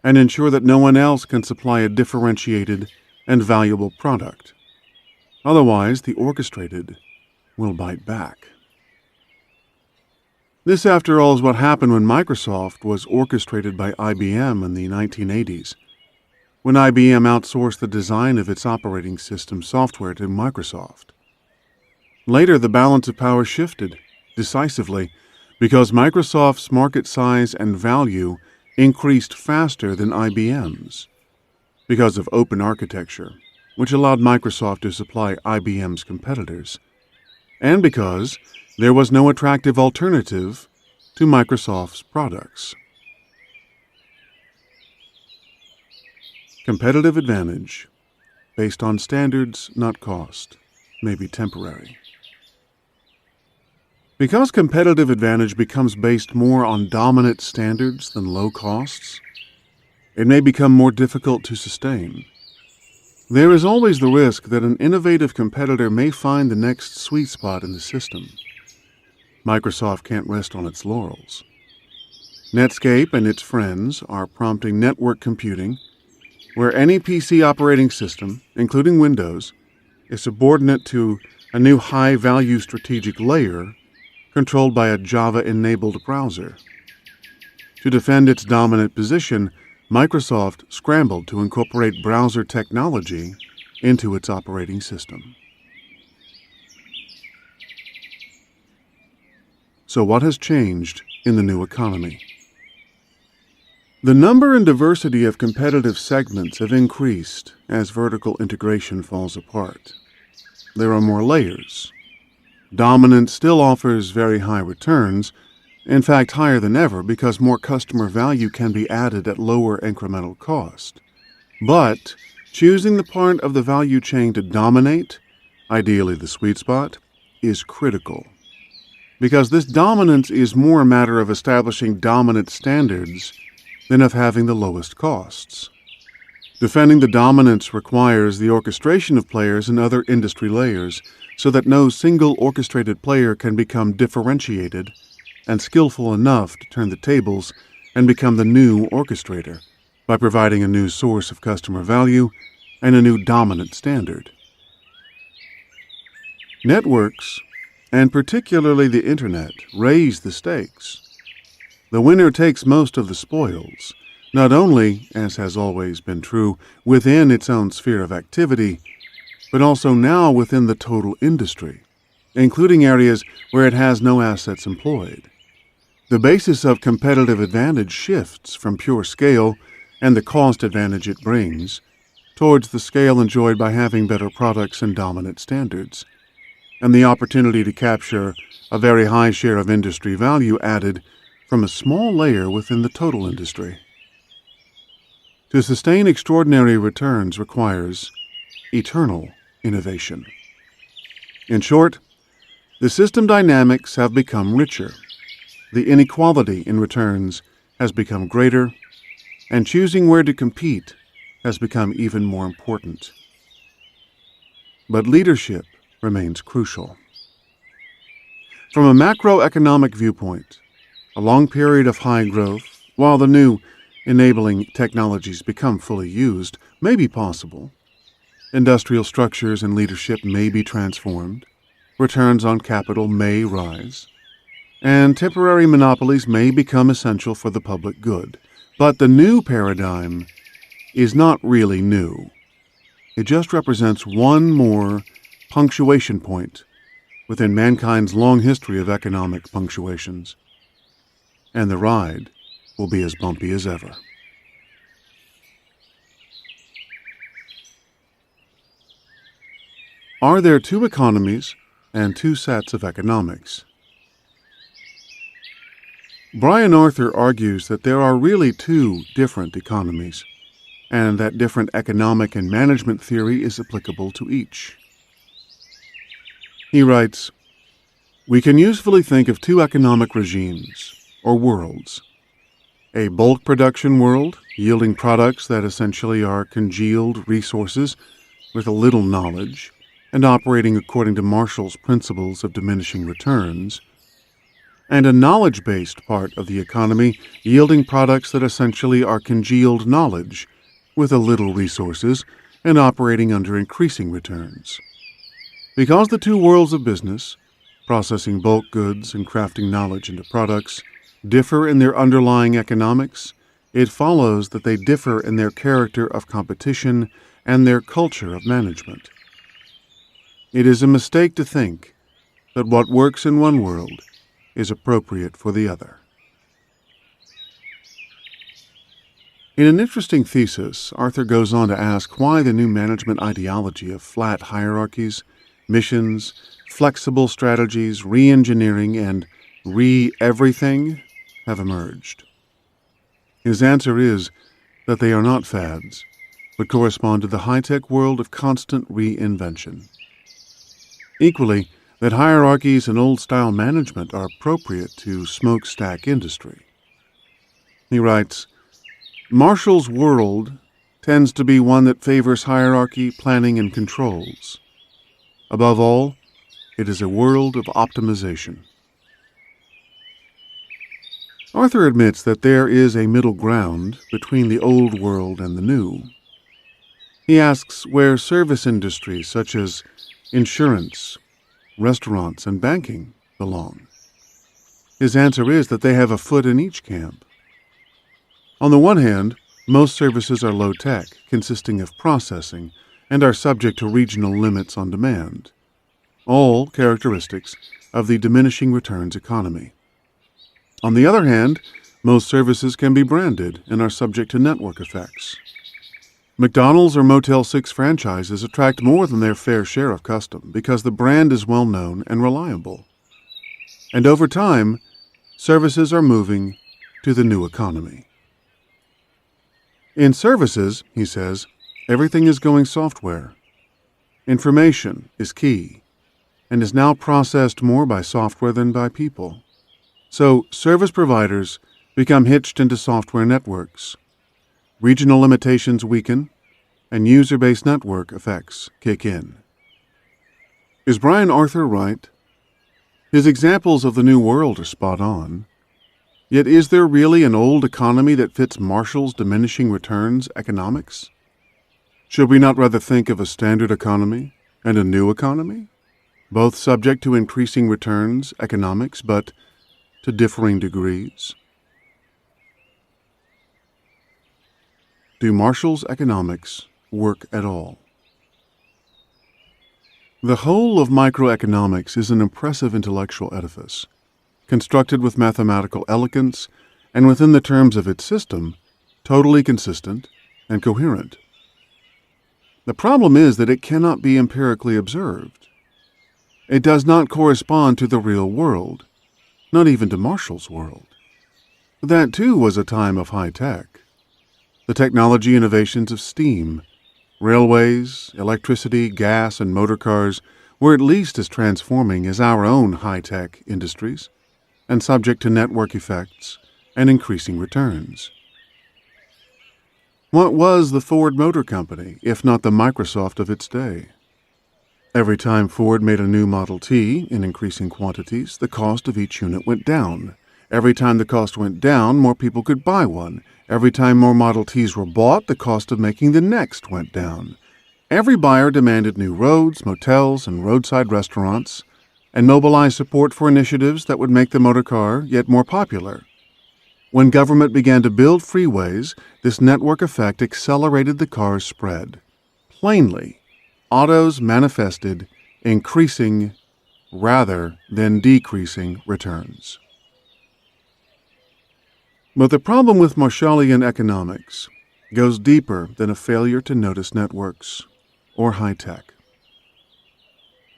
and ensure that no one else can supply a differentiated and valuable product. Otherwise, the orchestrated will bite back. This, after all, is what happened when Microsoft was orchestrated by IBM in the 1980s, when IBM outsourced the design of its operating system software to Microsoft. Later, the balance of power shifted decisively because Microsoft's market size and value increased faster than IBM's because of open architecture, which allowed Microsoft to supply IBM's competitors, and because there was no attractive alternative to Microsoft's products. Competitive advantage, based on standards, not cost, may be temporary. Because competitive advantage becomes based more on dominant standards than low costs, it may become more difficult to sustain. There is always the risk that an innovative competitor may find the next sweet spot in the system. Microsoft can't rest on its laurels. Netscape and its friends are prompting network computing, where any PC operating system, including Windows, is subordinate to a new high-value strategic layer controlled by a Java-enabled browser. To defend its dominant position, Microsoft scrambled to incorporate browser technology into its operating system. So what has changed in the new economy? The number and diversity of competitive segments have increased as vertical integration falls apart. There are more layers. Dominance still offers very high returns, in fact higher than ever because more customer value can be added at lower incremental cost. But choosing the part of the value chain to dominate, ideally the sweet spot, is critical. Because this dominance is more a matter of establishing dominant standards than of having the lowest costs. Defending the dominance requires the orchestration of players in other industry layers so that no single orchestrated player can become differentiated and skillful enough to turn the tables and become the new orchestrator by providing a new source of customer value and a new dominant standard. Networks, and particularly the Internet, raise the stakes. The winner takes most of the spoils, not only, as has always been true, within its own sphere of activity, but also now within the total industry, including areas where it has no assets employed. The basis of competitive advantage shifts from pure scale and the cost advantage it brings towards the scale enjoyed by having better products and dominant standards, and the opportunity to capture a very high share of industry value added from a small layer within the total industry. To sustain extraordinary returns requires eternal innovation. In short, the system dynamics have become richer. The inequality in returns has become greater, and choosing where to compete has become even more important. But leadership remains crucial. From a macroeconomic viewpoint, a long period of high growth, while the new enabling technologies become fully used, may be possible. Industrial structures and leadership may be transformed, returns on capital may rise, and temporary monopolies may become essential for the public good. But the new paradigm is not really new. It just represents one more punctuation point within mankind's long history of economic punctuations. And the ride will be as bumpy as ever. Are there two economies and two sets of economics? Brian Arthur argues that there are really two different economies, and that different economic and management theory is applicable to each. He writes, "We can usefully think of two economic regimes, or worlds. A bulk production world, yielding products that essentially are congealed resources with a little knowledge, and operating according to Marshall's principles of diminishing returns, and a knowledge-based part of the economy yielding products that essentially are congealed knowledge with a little resources and operating under increasing returns. Because the two worlds of business, processing bulk goods and crafting knowledge into products, differ in their underlying economics, it follows that they differ in their character of competition and their culture of management. It is a mistake to think that what works in one world is appropriate for the other." In an interesting thesis, Arthur goes on to ask why the new management ideology of flat hierarchies, missions, flexible strategies, re-engineering, and re-everything have emerged. His answer is that they are not fads, but correspond to the high-tech world of constant reinvention. Equally, that hierarchies and old-style management are appropriate to smokestack industry. He writes, Marshall's world tends to be one that favors hierarchy, planning, and controls. Above all, it is a world of optimization. Arthur admits that there is a middle ground between the old world and the new. He asks where service industries such as insurance, restaurants, and banking belong. His answer is that they have a foot in each camp. On the one hand, most services are low-tech, consisting of processing, and are subject to regional limits on demand, all characteristics of the diminishing returns economy. On the other hand, most services can be branded and are subject to network effects. McDonald's or Motel 6 franchises attract more than their fair share of custom because the brand is well known and reliable. And over time, services are moving to the new economy. In services, he says, everything is going software. Information is key and is now processed more by software than by people. So service providers become hitched into software networks. Regional limitations weaken, and user-based network effects kick in. Is Brian Arthur right? His examples of the new world are spot on. Yet is there really an old economy that fits Marshall's diminishing returns economics? Should we not rather think of a standard economy and a new economy, both subject to increasing returns economics, but to differing degrees? Do Marshall's economics work at all? The whole of microeconomics is an impressive intellectual edifice, constructed with mathematical elegance and within the terms of its system, totally consistent and coherent. The problem is that it cannot be empirically observed. It does not correspond to the real world, not even to Marshall's world. That, too, was a time of high tech. The technology innovations of steam, railways, electricity, gas, and motor cars were at least as transforming as our own high-tech industries, and subject to network effects and increasing returns. What was the Ford Motor Company, if not the Microsoft of its day? Every time Ford made a new Model T in increasing quantities, the cost of each unit went down. Every time the cost went down, more people could buy one. Every time more Model Ts were bought, the cost of making the next went down. Every buyer demanded new roads, motels, and roadside restaurants, and mobilized support for initiatives that would make the motor car yet more popular. When government began to build freeways, this network effect accelerated the car's spread. Plainly, autos manifested increasing rather than decreasing returns. But the problem with Marshallian economics goes deeper than a failure to notice networks or high-tech.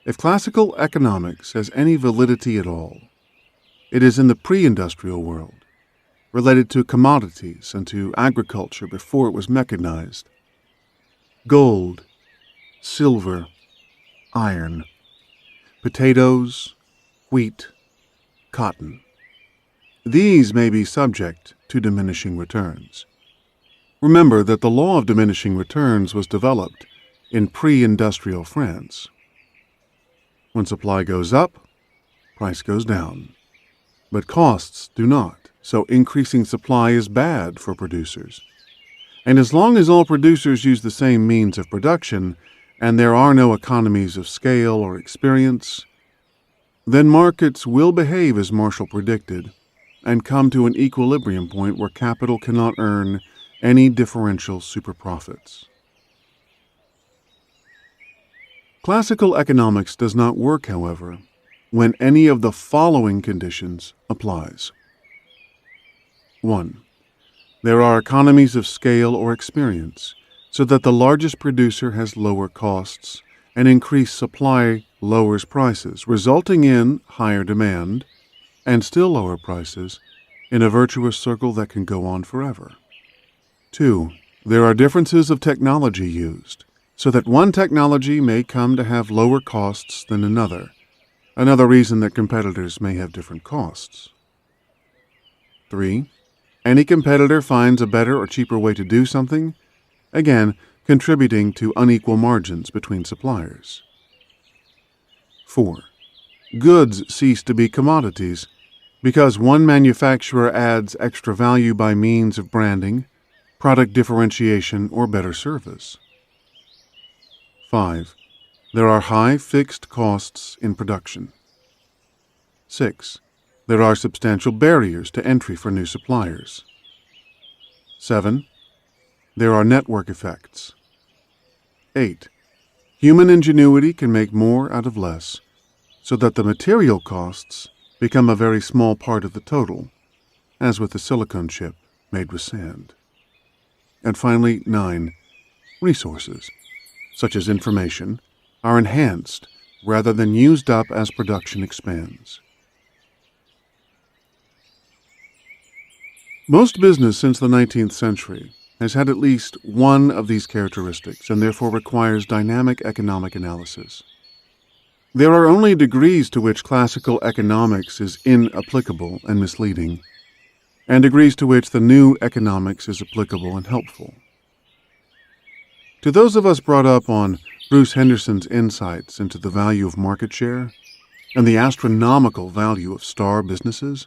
If classical economics has any validity at all, it is in the pre-industrial world, related to commodities and to agriculture before it was mechanized. Gold, silver, iron, potatoes, wheat, cotton. These may be subject to diminishing returns. Remember that the law of diminishing returns was developed in pre-industrial France. When supply goes up, price goes down. But costs do not, so increasing supply is bad for producers. And as long as all producers use the same means of production, and there are no economies of scale or experience, then markets will behave as Marshall predicted, and come to an equilibrium point where capital cannot earn any differential superprofits. Classical economics does not work, however, when any of the following conditions applies. 1. There are economies of scale or experience, so that the largest producer has lower costs, and increased supply lowers prices, resulting in higher demand and still lower prices in a virtuous circle that can go on forever. 2. There are differences of technology used, so that one technology may come to have lower costs than another reason that competitors may have different costs. 3. Any competitor finds a better or cheaper way to do something, again, contributing to unequal margins between suppliers. 4. Goods cease to be commodities because one manufacturer adds extra value by means of branding, product differentiation, or better service. 5. There are high fixed costs in production. 6. There are substantial barriers to entry for new suppliers. 7. There are network effects. 8. Human ingenuity can make more out of less, so that the material costs become a very small part of the total, as with the silicone chip made with sand. And finally, 9. Resources, such as information, are enhanced rather than used up as production expands. Most business since the 19th century has had at least one of these characteristics and therefore requires dynamic economic analysis. There are only degrees to which classical economics is inapplicable and misleading, and degrees to which the new economics is applicable and helpful. To those of us brought up on Bruce Henderson's insights into the value of market share and the astronomical value of star businesses,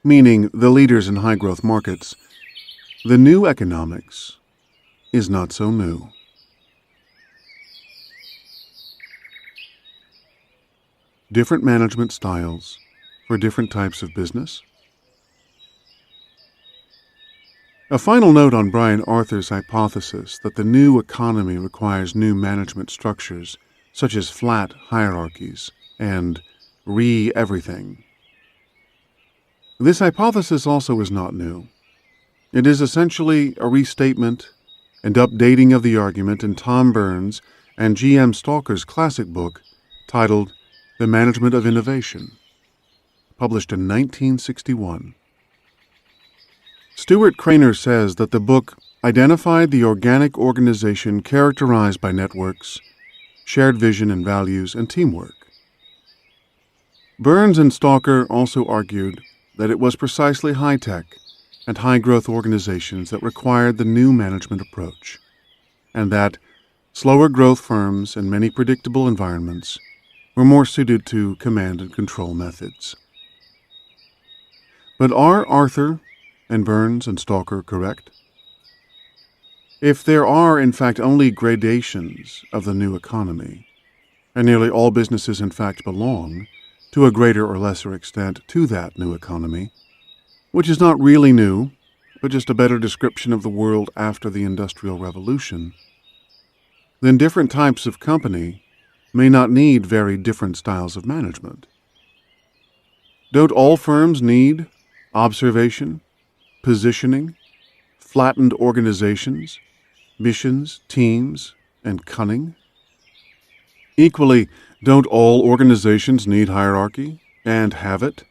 meaning the leaders in high-growth markets, the new economics is not so new. Different management styles for different types of business. A final note on Brian Arthur's hypothesis that the new economy requires new management structures, such as flat hierarchies and everything. This hypothesis also is not new. It is essentially a restatement and updating of the argument in Tom Burns and G.M. Stalker's classic book titled The Management of Innovation, published in 1961. Stuart Craner says that the book identified the organic organization characterized by networks, shared vision and values, and teamwork. Burns and Stalker also argued that it was precisely high-tech and high-growth organizations that required the new management approach, and that slower growth firms in many predictable environments were more suited to command and control methods. But are Arthur and Burns and Stalker correct? If there are, in fact, only gradations of the new economy, and nearly all businesses, in fact, belong, to a greater or lesser extent, to that new economy, which is not really new, but just a better description of the world after the Industrial Revolution, then different types of company may not need very different styles of management. Don't all firms need observation, positioning, flattened organizations, missions, teams, and cunning? Equally, don't all organizations need hierarchy, and have it?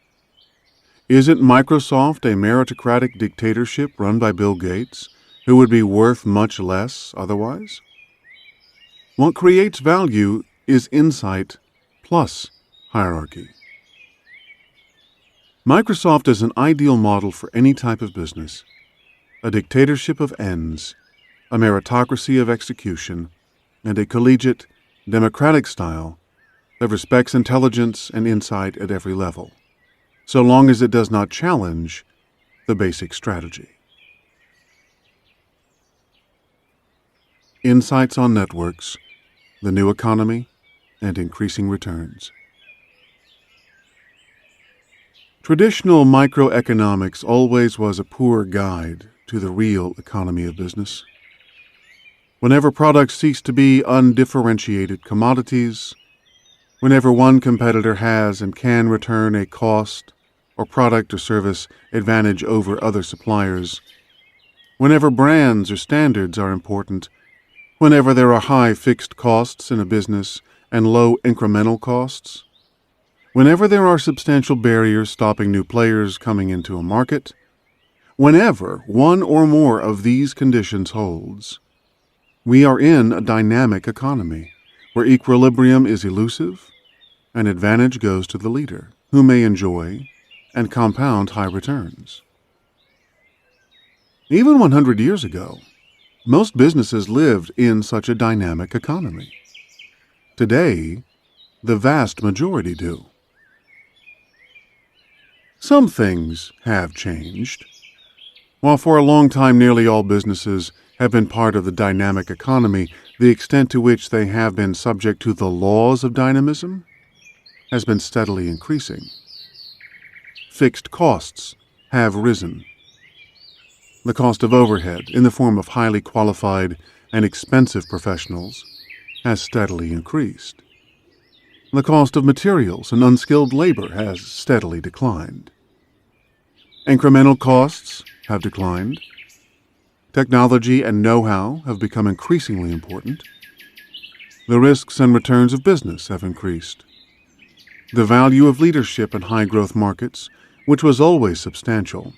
Isn't Microsoft a meritocratic dictatorship run by Bill Gates, who would be worth much less otherwise? What creates value is insight plus hierarchy. Microsoft is an ideal model for any type of business, a dictatorship of ends, a meritocracy of execution, and a collegiate, democratic style that respects intelligence and insight at every level, so long as it does not challenge the basic strategy. Insights on networks, the new economy, and increasing returns. Traditional microeconomics always was a poor guide to the real economy of business. Whenever products cease to be undifferentiated commodities, whenever one competitor has and can return a cost or product or service advantage over other suppliers, whenever brands or standards are important, whenever there are high fixed costs in a business and low incremental costs, whenever there are substantial barriers stopping new players coming into a market, whenever one or more of these conditions holds, we are in a dynamic economy where equilibrium is elusive and advantage goes to the leader, who may enjoy and compound high returns. Even 100 years ago, most businesses lived in such a dynamic economy. Today, the vast majority do. Some things have changed. While for a long time nearly all businesses have been part of the dynamic economy, the extent to which they have been subject to the laws of dynamism has been steadily increasing. Fixed costs have risen. The cost of overhead, in the form of highly qualified and expensive professionals, has steadily increased. The cost of materials and unskilled labor has steadily declined. Incremental costs have declined. Technology and know-how have become increasingly important. The risks and returns of business have increased. The value of leadership in high-growth markets, which was always substantial,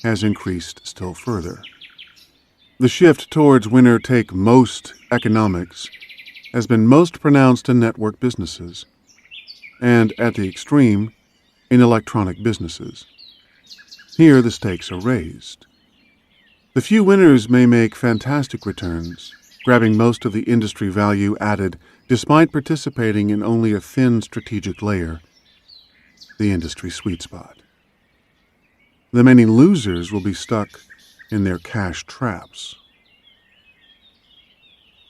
has increased still further. The shift towards winner-take-most economics has been most pronounced in network businesses, and at the extreme, in electronic businesses. Here the stakes are raised. The few winners may make fantastic returns, grabbing most of the industry value added despite participating in only a thin strategic layer, the industry sweet spot. The many losers will be stuck in their cash traps.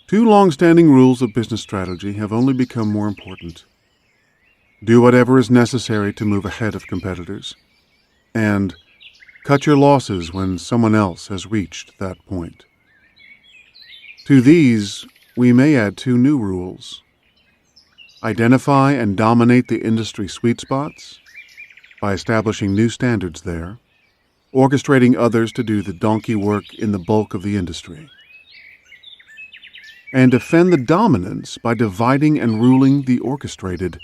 Two long-standing rules of business strategy have only become more important. Do whatever is necessary to move ahead of competitors, and cut your losses when someone else has reached that point. To these, we may add two new rules. Identify and dominate the industry sweet spots by establishing new standards there, orchestrating others to do the donkey work in the bulk of the industry. And defend the dominance by dividing and ruling the orchestrated,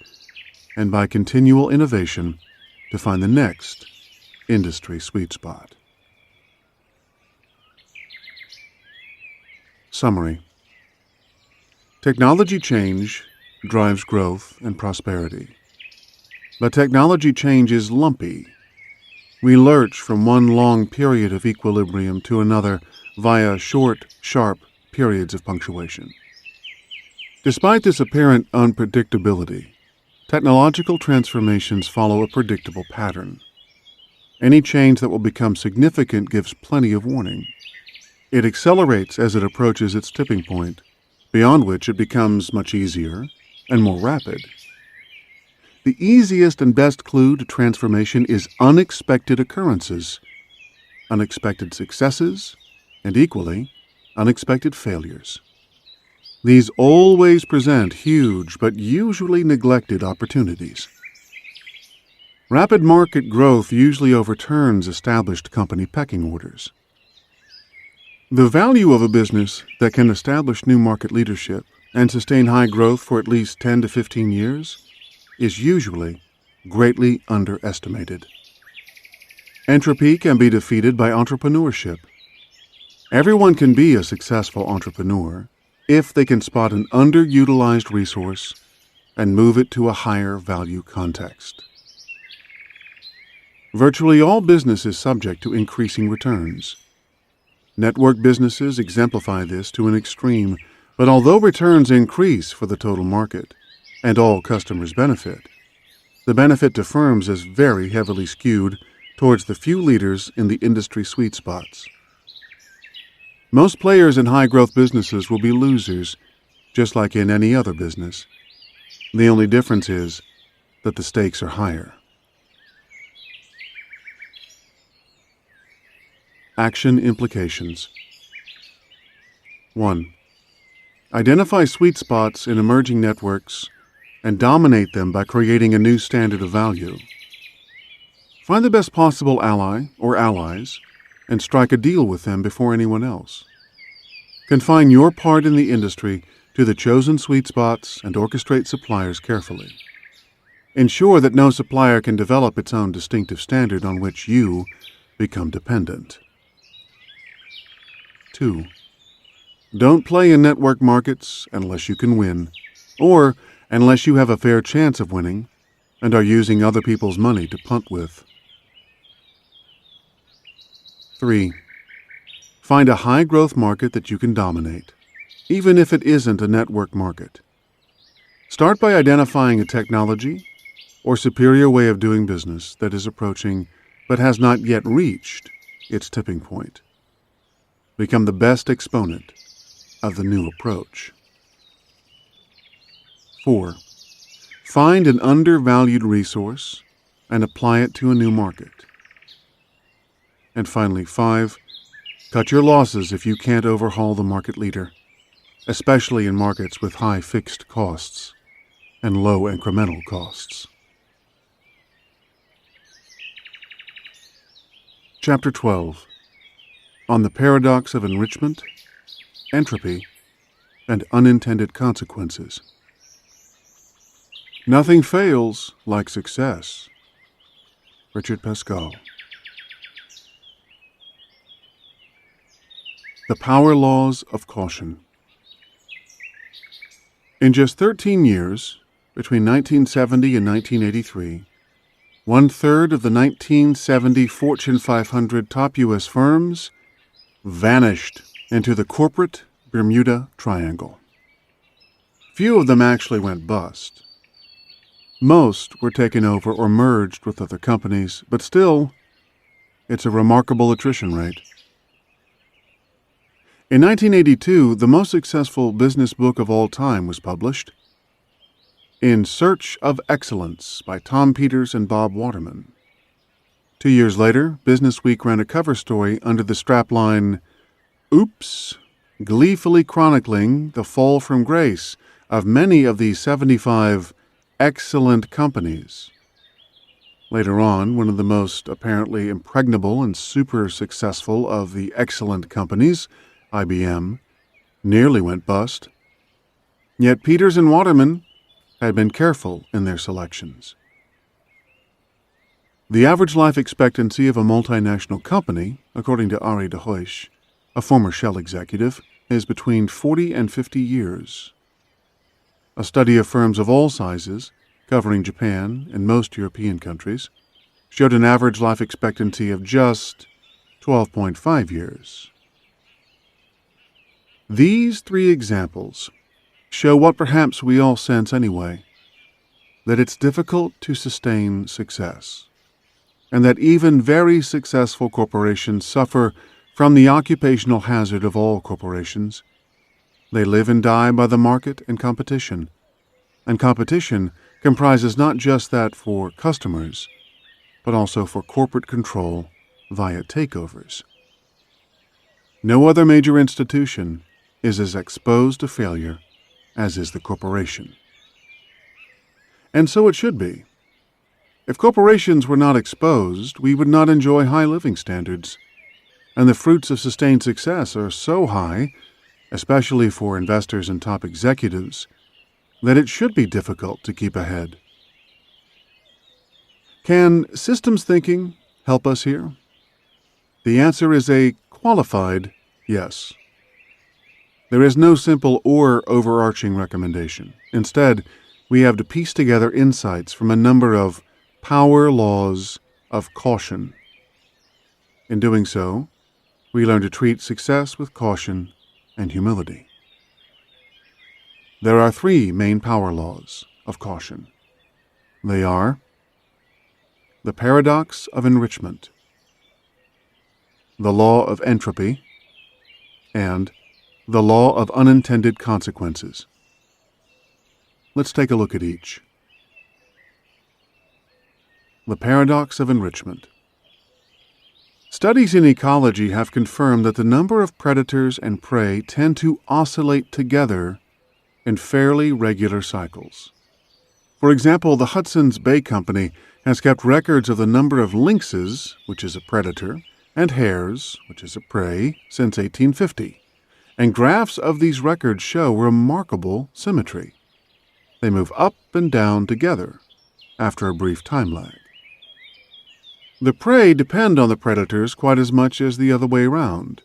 and by continual innovation to find the next industry sweet spot. Summary. Technology change drives growth and prosperity. But technology change is lumpy. We lurch from one long period of equilibrium to another via short, sharp periods of punctuation. Despite this apparent unpredictability, technological transformations follow a predictable pattern. Any change that will become significant gives plenty of warning. It accelerates as it approaches its tipping point, beyond which it becomes much easier and more rapid. The easiest and best clue to transformation is unexpected occurrences, unexpected successes, and equally, unexpected failures. These always present huge but usually neglected opportunities. Rapid market growth usually overturns established company pecking orders. The value of a business that can establish new market leadership and sustain high growth for at least 10 to 15 years is usually greatly underestimated. Entropy can be defeated by entrepreneurship. Everyone can be a successful entrepreneur if they can spot an underutilized resource and move it to a higher value context. Virtually all business is subject to increasing returns. Network businesses exemplify this to an extreme, but although returns increase for the total market, and all customers benefit, the benefit to firms is very heavily skewed towards the few leaders in the industry sweet spots. Most players in high-growth businesses will be losers, just like in any other business. The only difference is that the stakes are higher. Action implications. 1. Identify sweet spots in emerging networks and dominate them by creating a new standard of value. Find the best possible ally or allies and strike a deal with them before anyone else. Confine your part in the industry to the chosen sweet spots and orchestrate suppliers carefully. Ensure that no supplier can develop its own distinctive standard on which you become dependent. 2. Don't play in network markets unless you can win, or unless you have a fair chance of winning and are using other people's money to punt with. 3. Find a high-growth market that you can dominate, even if it isn't a network market. Start by identifying a technology or superior way of doing business that is approaching but has not yet reached its tipping point. Become the best exponent of the new approach. 4. Find an undervalued resource and apply it to a new market. And finally, 5. Cut your losses if you can't overhaul the market leader, especially in markets with high fixed costs and low incremental costs. Chapter 12. On the paradox of enrichment, entropy, and unintended consequences. Nothing fails like success. Richard Pascal. The Power Laws of Caution. In just 13 years, between 1970 and 1983, 1/3 of the 1970 Fortune 500 top U.S. firms vanished into the corporate Bermuda Triangle. Few of them actually went bust. Most were taken over or merged with other companies, but still, it's a remarkable attrition rate. In 1982, the most successful business book of all time was published, In Search of Excellence by Tom Peters and Bob Waterman. 2 years later, Business Week ran a cover story under the strapline, Oops, gleefully chronicling the fall from grace of many of the 75 excellent companies. Later on, one of the most apparently impregnable and super successful of the excellent companies, IBM, nearly went bust. Yet Peters and Waterman had been careful in their selections. The average life expectancy of a multinational company, according to Ari de Hoysch, a former Shell executive, is between 40 and 50 years. A study of firms of all sizes, covering Japan and most European countries, showed an average life expectancy of just 12.5 years. These 3 examples show what perhaps we all sense anyway, that it's difficult to sustain success, and that even very successful corporations suffer from the occupational hazard of all corporations. They live and die by the market and competition comprises not just that for customers, but also for corporate control via takeovers. No other major institution is as exposed to failure as is the corporation. And so it should be. If corporations were not exposed, we would not enjoy high living standards, and the fruits of sustained success are so high, especially for investors and top executives, that it should be difficult to keep ahead. Can systems thinking help us here? The answer is a qualified yes. There is no simple or overarching recommendation. Instead, we have to piece together insights from a number of power laws of caution. In doing so, we learn to treat success with caution and humility. There are 3 main power laws of caution. They are the paradox of enrichment, the law of entropy, and the law of unintended consequences. Let's take a look at each. The paradox of enrichment. Studies in ecology have confirmed that the number of predators and prey tend to oscillate together in fairly regular cycles. For example, the Hudson's Bay Company has kept records of the number of lynxes, which is a predator, and hares, which is a prey, since 1850, and graphs of these records show remarkable symmetry. They move up and down together after a brief time lag. The prey depend on the predators quite as much as the other way around.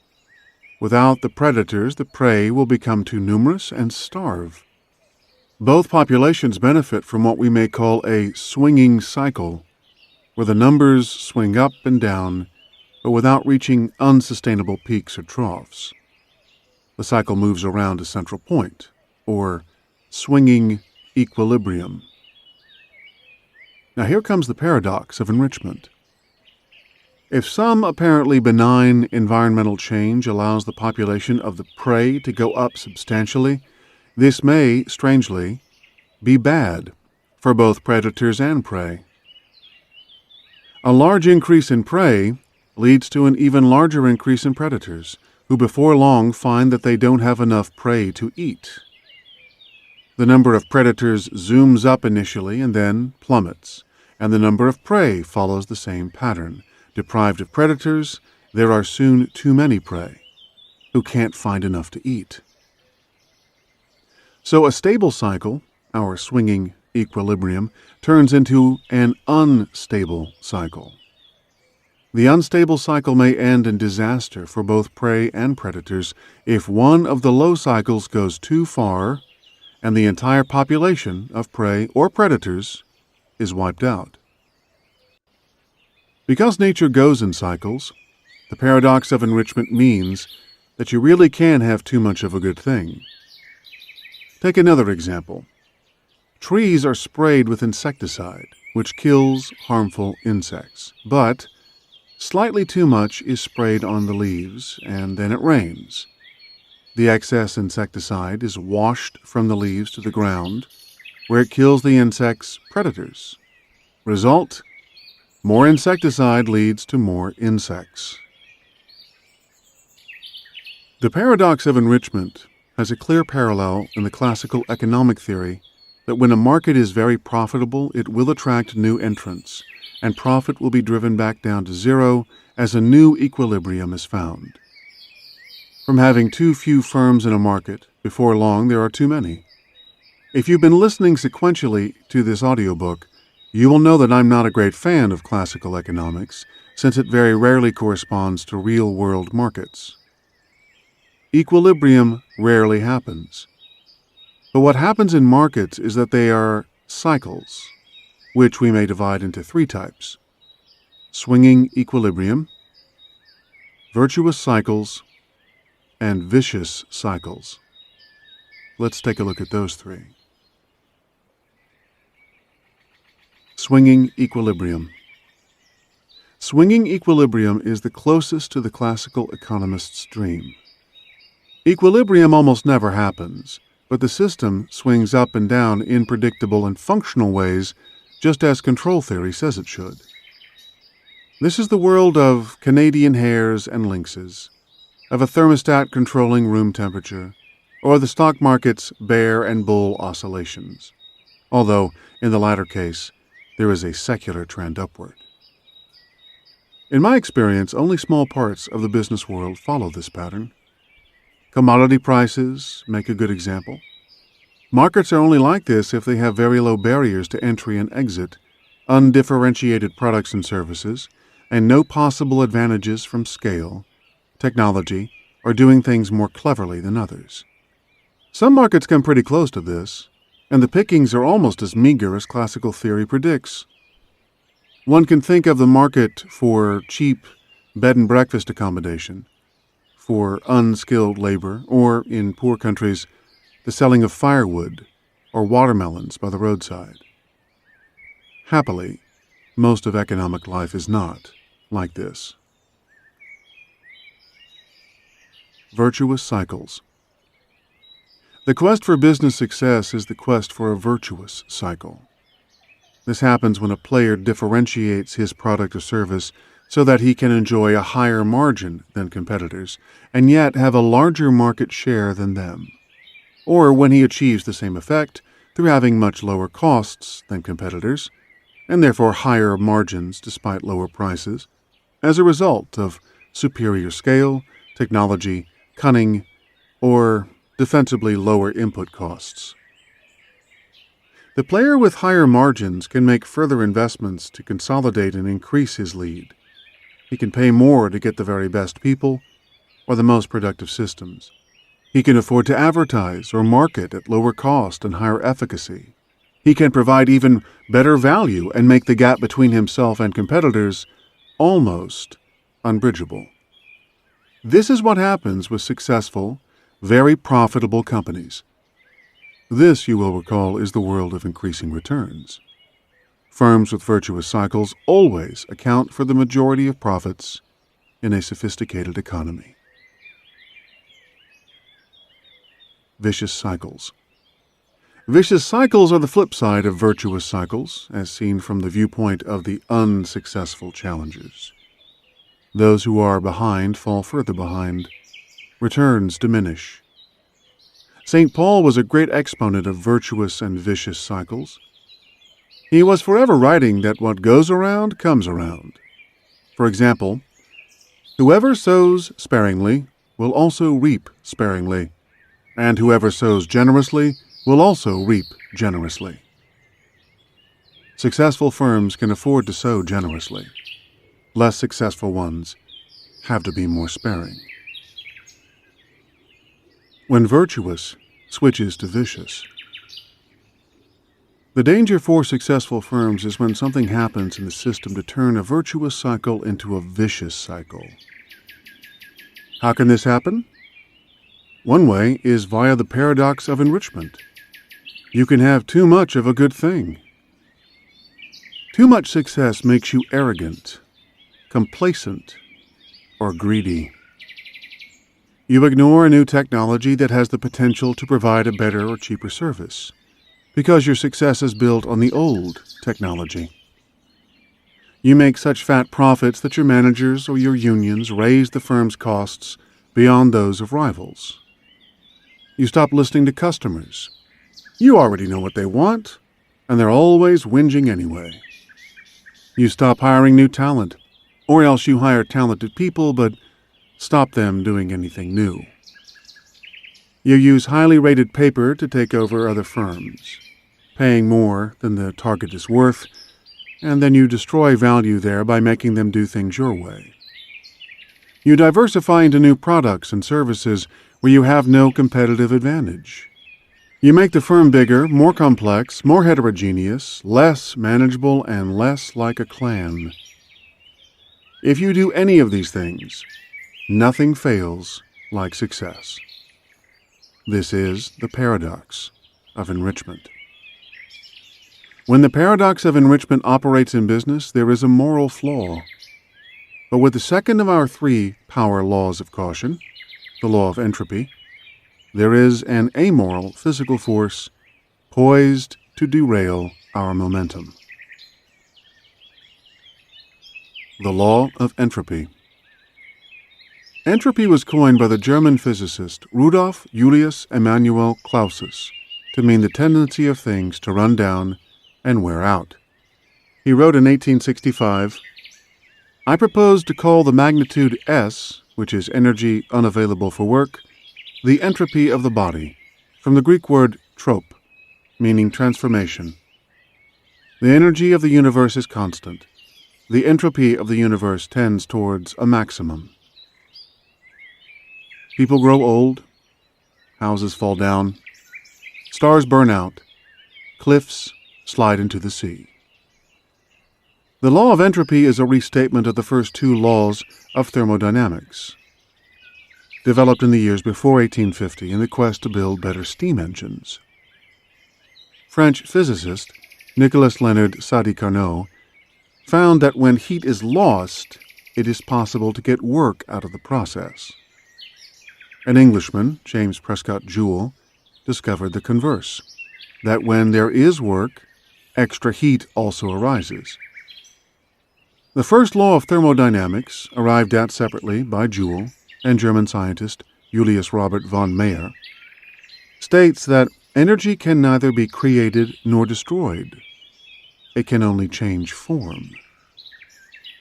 Without the predators, the prey will become too numerous and starve. Both populations benefit from what we may call a swinging cycle, where the numbers swing up and down, but without reaching unsustainable peaks or troughs. The cycle moves around a central point, or swinging equilibrium. Now here comes the paradox of enrichment. If some apparently benign environmental change allows the population of the prey to go up substantially, this may, strangely, be bad for both predators and prey. A large increase in prey leads to an even larger increase in predators, who before long find that they don't have enough prey to eat. The number of predators zooms up initially and then plummets, and the number of prey follows the same pattern. Deprived of predators, there are soon too many prey, who can't find enough to eat. So a stable cycle, our swinging equilibrium, turns into an unstable cycle. The unstable cycle may end in disaster for both prey and predators if one of the low cycles goes too far and the entire population of prey or predators is wiped out. Because nature goes in cycles, the paradox of enrichment means that you really can have too much of a good thing. Take another example. Trees are sprayed with insecticide, which kills harmful insects, but slightly too much is sprayed on the leaves, and then it rains. The excess insecticide is washed from the leaves to the ground, where it kills the insect's predators. Result: more insecticide leads to more insects. The paradox of enrichment has a clear parallel in the classical economic theory that when a market is very profitable, it will attract new entrants, and profit will be driven back down to zero as a new equilibrium is found. From having too few firms in a market, before long there are too many. If you've been listening sequentially to this audiobook, you will know that I'm not a great fan of classical economics, since it very rarely corresponds to real-world markets. Equilibrium rarely happens. But what happens in markets is that they are cycles, which we may divide into three types: swinging equilibrium, virtuous cycles, and vicious cycles. Let's take a look at those three. Swinging equilibrium. Swinging equilibrium is the closest to the classical economist's dream. Equilibrium almost never happens, but the system swings up and down in predictable and functional ways, just as control theory says it should. This is the world of Canadian hares and lynxes, of a thermostat controlling room temperature, or the stock market's bear and bull oscillations, although, in the latter case, there is a secular trend upward. In my experience, only small parts of the business world follow this pattern. Commodity prices make a good example. Markets are only like this if they have very low barriers to entry and exit, undifferentiated products and services, and no possible advantages from scale, technology, or doing things more cleverly than others. Some markets come pretty close to this, and the pickings are almost as meager as classical theory predicts. One can think of the market for cheap bed and breakfast accommodation, for unskilled labor, or, in poor countries, the selling of firewood or watermelons by the roadside. Happily, most of economic life is not like this. Virtuous cycles. The quest for business success is the quest for a virtuous cycle. This happens when a player differentiates his product or service so that he can enjoy a higher margin than competitors, and yet have a larger market share than them. Or when he achieves the same effect through having much lower costs than competitors, and therefore higher margins despite lower prices, as a result of superior scale, technology, cunning, or defensively lower input costs. The player with higher margins can make further investments to consolidate and increase his lead. He can pay more to get the very best people or the most productive systems. He can afford to advertise or market at lower cost and higher efficacy. He can provide even better value and make the gap between himself and competitors almost unbridgeable. This is what happens with successful, very profitable companies. This, you will recall, is the world of increasing returns. Firms with virtuous cycles always account for the majority of profits in a sophisticated economy. Vicious cycles. Vicious cycles are the flip side of virtuous cycles, as seen from the viewpoint of the unsuccessful challengers. Those who are behind fall further behind. Returns diminish. St. Paul was a great exponent of virtuous and vicious cycles. He was forever writing that what goes around comes around. For example, whoever sows sparingly will also reap sparingly, and whoever sows generously will also reap generously. Successful firms can afford to sow generously. Less successful ones have to be more sparing. When virtuous switches to vicious. The danger for successful firms is when something happens in the system to turn a virtuous cycle into a vicious cycle. How can this happen? One way is via the paradox of enrichment. You can have too much of a good thing. Too much success makes you arrogant, complacent, or greedy. You ignore a new technology that has the potential to provide a better or cheaper service, because your success is built on the old technology. You make such fat profits that your managers or your unions raise the firm's costs beyond those of rivals. You stop listening to customers. You already know what they want, and they're always whinging anyway. You stop hiring new talent, or else you hire talented people but stop them doing anything new. You use highly rated paper to take over other firms, paying more than the target is worth, and then you destroy value there by making them do things your way. You diversify into new products and services where you have no competitive advantage. You make the firm bigger, more complex, more heterogeneous, less manageable, and less like a clan. If you do any of these things, nothing fails like success. This is the paradox of enrichment. When the paradox of enrichment operates in business, there is a moral flaw. But with the second of our three power laws of caution, the law of entropy, there is an amoral physical force poised to derail our momentum. The law of entropy. Entropy was coined by the German physicist Rudolf Julius Emanuel Clausius to mean the tendency of things to run down and wear out. He wrote in 1865, "I propose to call the magnitude S, which is energy unavailable for work, the entropy of the body, from the Greek word trope, meaning transformation. The energy of the universe is constant. The entropy of the universe tends towards a maximum. People grow old, houses fall down, stars burn out, cliffs slide into the sea." The law of entropy is a restatement of the first two laws of thermodynamics, developed in the years before 1850 in the quest to build better steam engines. French physicist Nicolas Leonard Sadi-Carnot found that when heat is lost, it is possible to get work out of the process. An Englishman, James Prescott Joule, discovered the converse, that when there is work, extra heat also arises. The first law of thermodynamics, arrived at separately by Joule and German scientist Julius Robert von Mayer, states that energy can neither be created nor destroyed. It can only change form.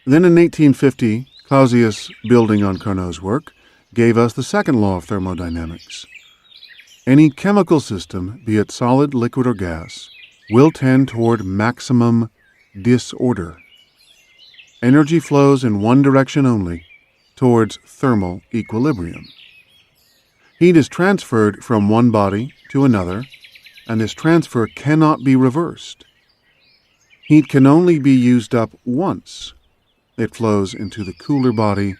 Then in 1850, Clausius, building on Carnot's work, gave us the second law of thermodynamics. Any chemical system, be it solid, liquid, or gas, will tend toward maximum disorder. Energy flows in one direction only, towards thermal equilibrium. Heat is transferred from one body to another, and this transfer cannot be reversed. Heat can only be used up once. It flows into the cooler body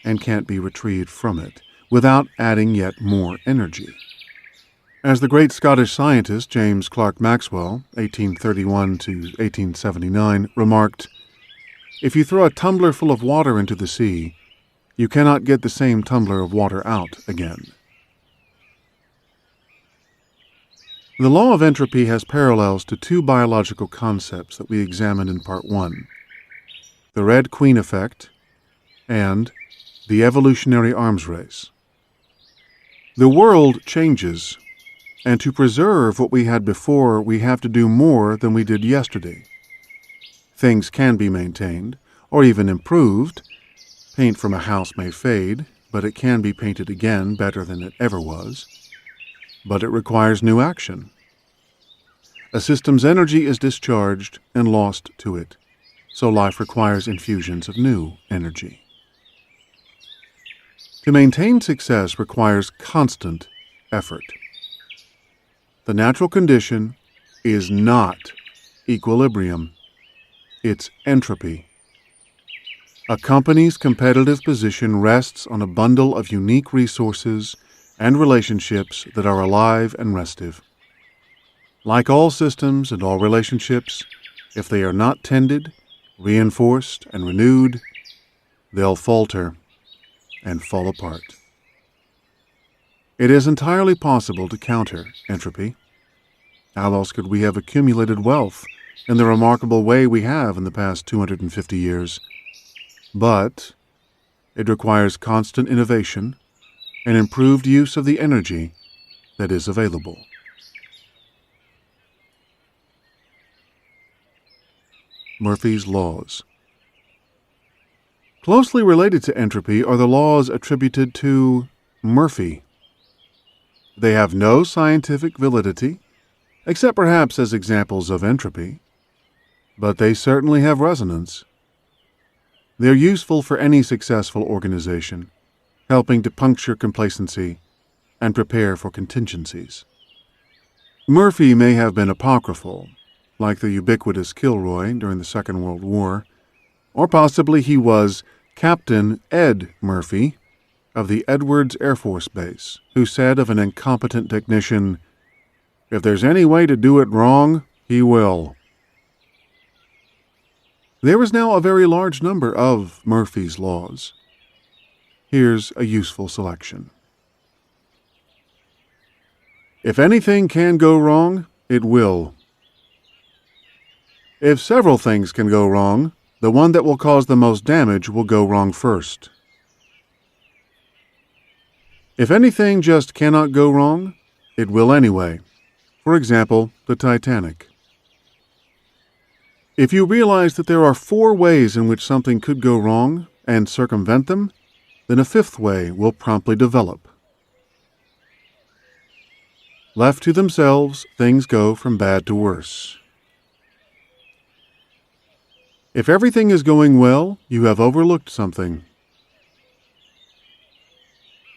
and can't be retrieved from it, without adding yet more energy. As the great Scottish scientist James Clerk Maxwell, 1831 to 1879, remarked, "If you throw a tumbler full of water into the sea, you cannot get the same tumbler of water out again." The law of entropy has parallels to two biological concepts that we examined in Part 1, the Red Queen effect and the evolutionary arms race. The world changes, and to preserve what we had before, we have to do more than we did yesterday. Things can be maintained, or even improved. Paint from a house may fade, but it can be painted again better than it ever was. But it requires new action. A system's energy is discharged and lost to it, so life requires infusions of new energy. To maintain success requires constant effort. The natural condition is not equilibrium, it's entropy. A company's competitive position rests on a bundle of unique resources and relationships that are alive and restive. Like all systems and all relationships, if they are not tended, reinforced, and renewed, they'll falter and fall apart. It is entirely possible to counter entropy. How else could we have accumulated wealth in the remarkable way we have in the past 250 years? But it requires constant innovation and improved use of the energy that is available. Murphy's Laws. Closely related to entropy are the laws attributed to Murphy. They have no scientific validity, except perhaps as examples of entropy, but they certainly have resonance. They're useful for any successful organization, helping to puncture complacency and prepare for contingencies. Murphy may have been apocryphal, like the ubiquitous Kilroy during the Second World War, or possibly he was Captain Ed Murphy of the Edwards Air Force Base, who said of an incompetent technician, "If there's any way to do it wrong, he will." There is now a very large number of Murphy's Laws. Here's a useful selection. If anything can go wrong, it will. If several things can go wrong, the one that will cause the most damage will go wrong first. If anything just cannot go wrong, it will anyway. For example, the Titanic. If you realize that there are 4 ways in which something could go wrong and circumvent them, then a 5th way will promptly develop. Left to themselves, things go from bad to worse. If everything is going well, you have overlooked something.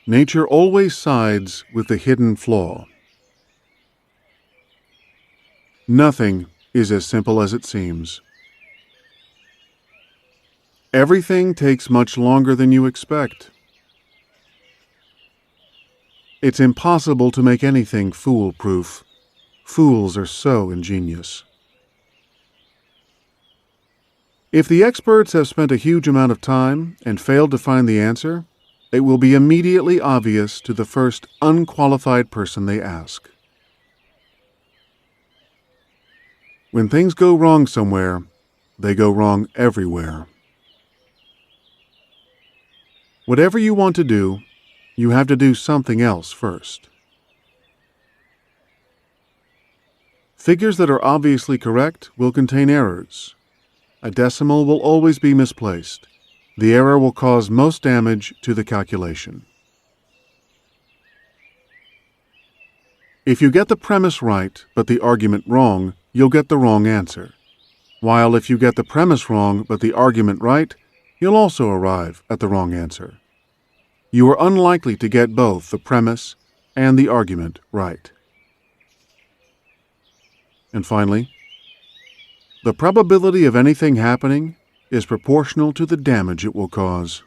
Nature always sides with the hidden flaw. Nothing is as simple as it seems. Everything takes much longer than you expect. It's impossible to make anything foolproof. Fools are so ingenious. If the experts have spent a huge amount of time and failed to find the answer, it will be immediately obvious to the first unqualified person they ask. When things go wrong somewhere, they go wrong everywhere. Whatever you want to do, you have to do something else first. Figures that are obviously correct will contain errors. A decimal will always be misplaced. The error will cause most damage to the calculation. If you get the premise right but the argument wrong, you'll get the wrong answer. While if you get the premise wrong but the argument right, you'll also arrive at the wrong answer. You are unlikely to get both the premise and the argument right. And finally, the probability of anything happening is proportional to the damage it will cause.